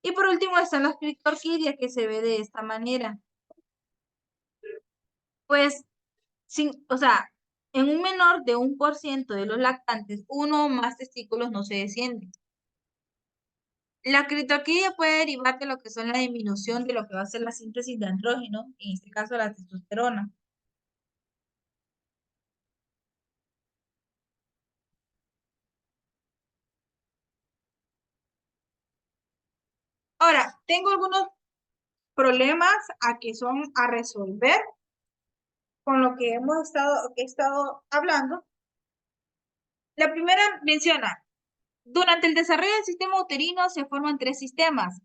Y por último están las criptorquidias que se ve de esta manera. Pues, o sea, en un menor de 1% de los lactantes, uno o más testículos no se descienden. La criptorquidia puede derivar de lo que son la disminución de lo que va a ser la síntesis de andrógeno, en este caso la testosterona. Ahora, tengo algunos problemas a que son a resolver con lo que he estado hablando. La primera menciona, durante el desarrollo del sistema uterino se forman 3 sistemas.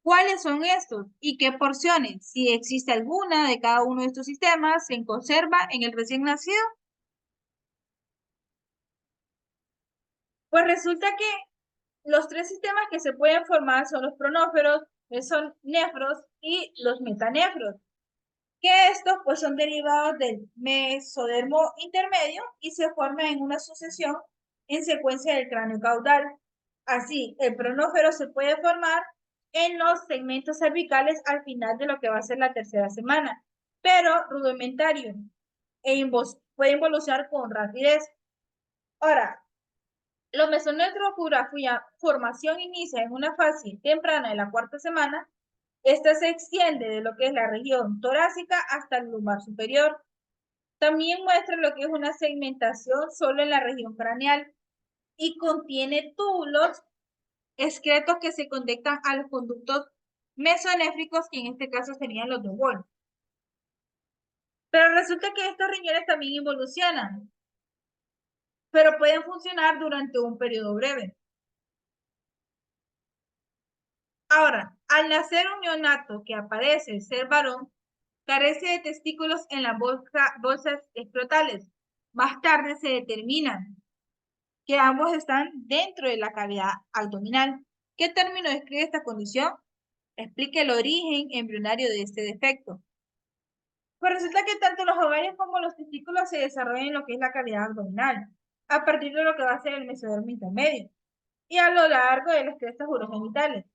¿Cuáles son estos y qué porciones? Si existe alguna de cada uno de estos sistemas, se conserva en el recién nacido. Pues resulta que los 3 sistemas que se pueden formar son los pronóferos, que son nefros y los metanefros, que estos pues son derivados del mesodermo intermedio y se forman en una sucesión en secuencia del cráneo caudal. Así, el pronófero se puede formar en los segmentos cervicales al final de lo que va a ser la tercera semana, pero rudimentario puede involucrar con rapidez. Ahora, los mesonephros cuya formación inicia en una fase temprana de la cuarta semana, esta se extiende de lo que es la región torácica hasta el lumbar superior. También muestra lo que es una segmentación solo en la región craneal y contiene túbulos excretos que se conectan a los conductos mesonéfricos, que en este caso serían los de Wolff. Pero resulta que estos riñones también evolucionan, pero pueden funcionar durante un periodo breve. Ahora, al nacer un neonato que aparece ser varón, carece de testículos en las bolsas escrotales. Más tarde se determina que ambos están dentro de la cavidad abdominal. ¿Qué término describe esta condición? Explique el origen embrionario de este defecto. Pues resulta que tanto los ovarios como los testículos se desarrollan en lo que es la cavidad abdominal, a partir de lo que va a ser el mesodermo intermedio, y a lo largo de las crestas urogenitales.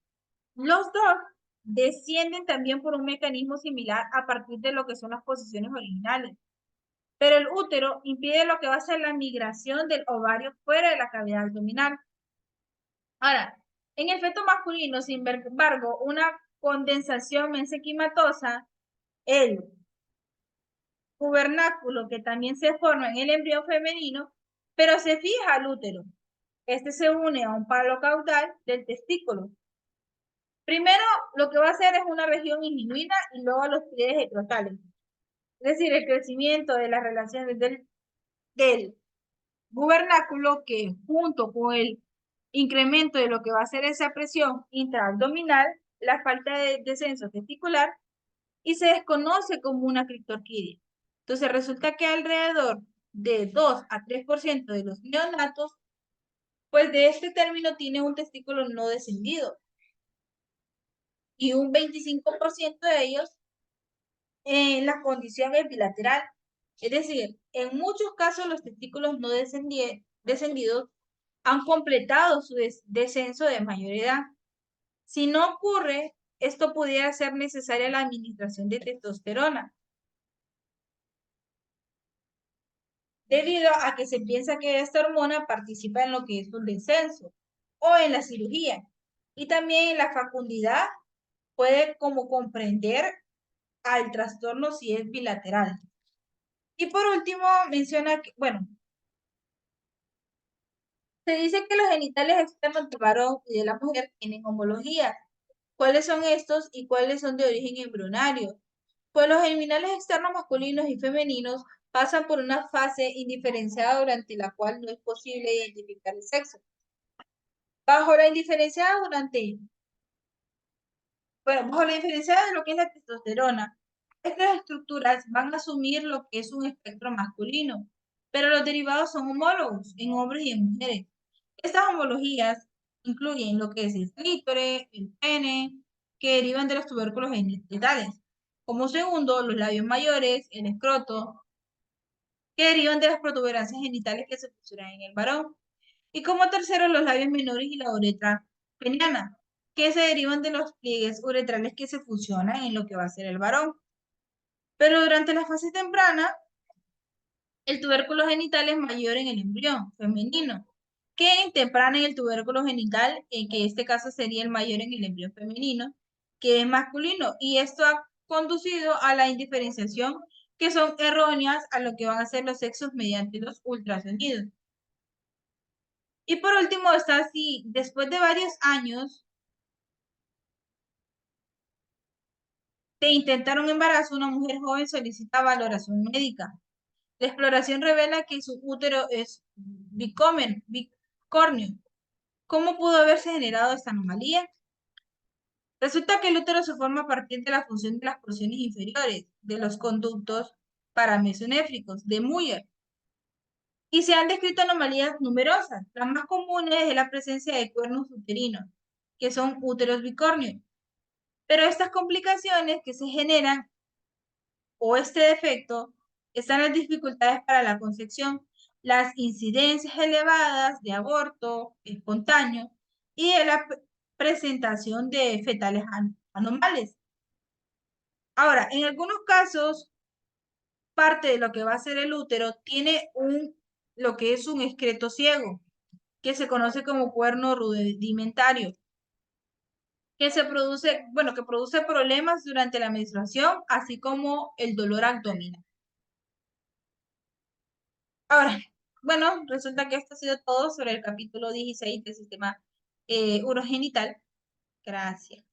Los dos descienden también por un mecanismo similar a partir de lo que son las posiciones originales. Pero el útero impide lo que va a ser la migración del ovario fuera de la cavidad abdominal. Ahora, en el feto masculino, sin embargo, una condensación mesenquimatosa, el gubernáculo que también se forma en el embrión femenino, pero se fija al útero. Este se une a un palo caudal del testículo. Primero, lo que va a hacer es una región inguinal y luego los pliegues escrotales. Es decir, el crecimiento de las relaciones del gubernáculo, que junto con el incremento de lo que va a ser esa presión intraabdominal, la falta de descenso testicular, y se desconoce como una criptorquidia. Entonces resulta que alrededor de 2 a 3% de los neonatos, pues de este término tiene un testículo no descendido, y un 25% de ellos en la condición es bilateral. Es decir, en muchos casos los testículos no descendidos han completado su descenso de mayor edad. Si no ocurre, esto pudiera ser necesaria la administración de testosterona, debido a que se piensa que esta hormona participa en lo que es un descenso o en la cirugía. Y también en la fecundidad puede como comprender al trastorno si es bilateral. Y por último, menciona que, bueno, se dice que los genitales externos del varón y de la mujer tienen homología. ¿Cuáles son estos y cuáles son de origen embrionario? Pues los genitales externos masculinos y femeninos pasan por una fase indiferenciada durante la cual no es posible identificar el sexo. Bajo la indiferenciada bajo la indiferenciada de lo que es la testosterona, estas estructuras van a asumir lo que es un espectro masculino, pero los derivados son homólogos en hombres y en mujeres. Estas homologías incluyen lo que es el clítoris, el pene, que derivan de los tubérculos genitales. Como segundo, los labios mayores, el escroto, que derivan de las protuberancias genitales que se fusionan en el varón. Y como tercero, los labios menores y la uretra peniana, que se derivan de los pliegues uretrales que se fusionan en lo que va a ser el varón. Pero durante la fase temprana, el tubérculo genital es mayor en el embrión femenino que en temprana en el tubérculo genital, en que este caso sería el mayor en el embrión femenino, que es masculino. Y esto ha conducido a la indiferenciación, que son erróneas a lo que van a ser los sexos mediante los ultrasonidos. Y por último está así, después de varios años de intentar un embarazo, una mujer joven solicita valoración médica. La exploración revela que su útero es bicornio. ¿Cómo pudo haberse generado esta anomalía? Resulta que el útero se forma a partir de la función de las porciones inferiores de los conductos paramesonéfricos de Muller. Y se han descrito anomalías numerosas. Las más comunes es la presencia de cuernos uterinos, que son úteros bicornios. Pero estas complicaciones que se generan o este defecto están las dificultades para la concepción, las incidencias elevadas de aborto espontáneo y de la presentación de fetales anomales. Ahora, en algunos casos, parte de lo que va a ser el útero tiene lo que es un excreto ciego, que se conoce como cuerno rudimentario, que se produce, bueno, que produce problemas durante la menstruación, así como el dolor abdominal. Ahora, bueno, resulta que esto ha sido todo sobre el capítulo 16 del sistema urogenital. Gracias.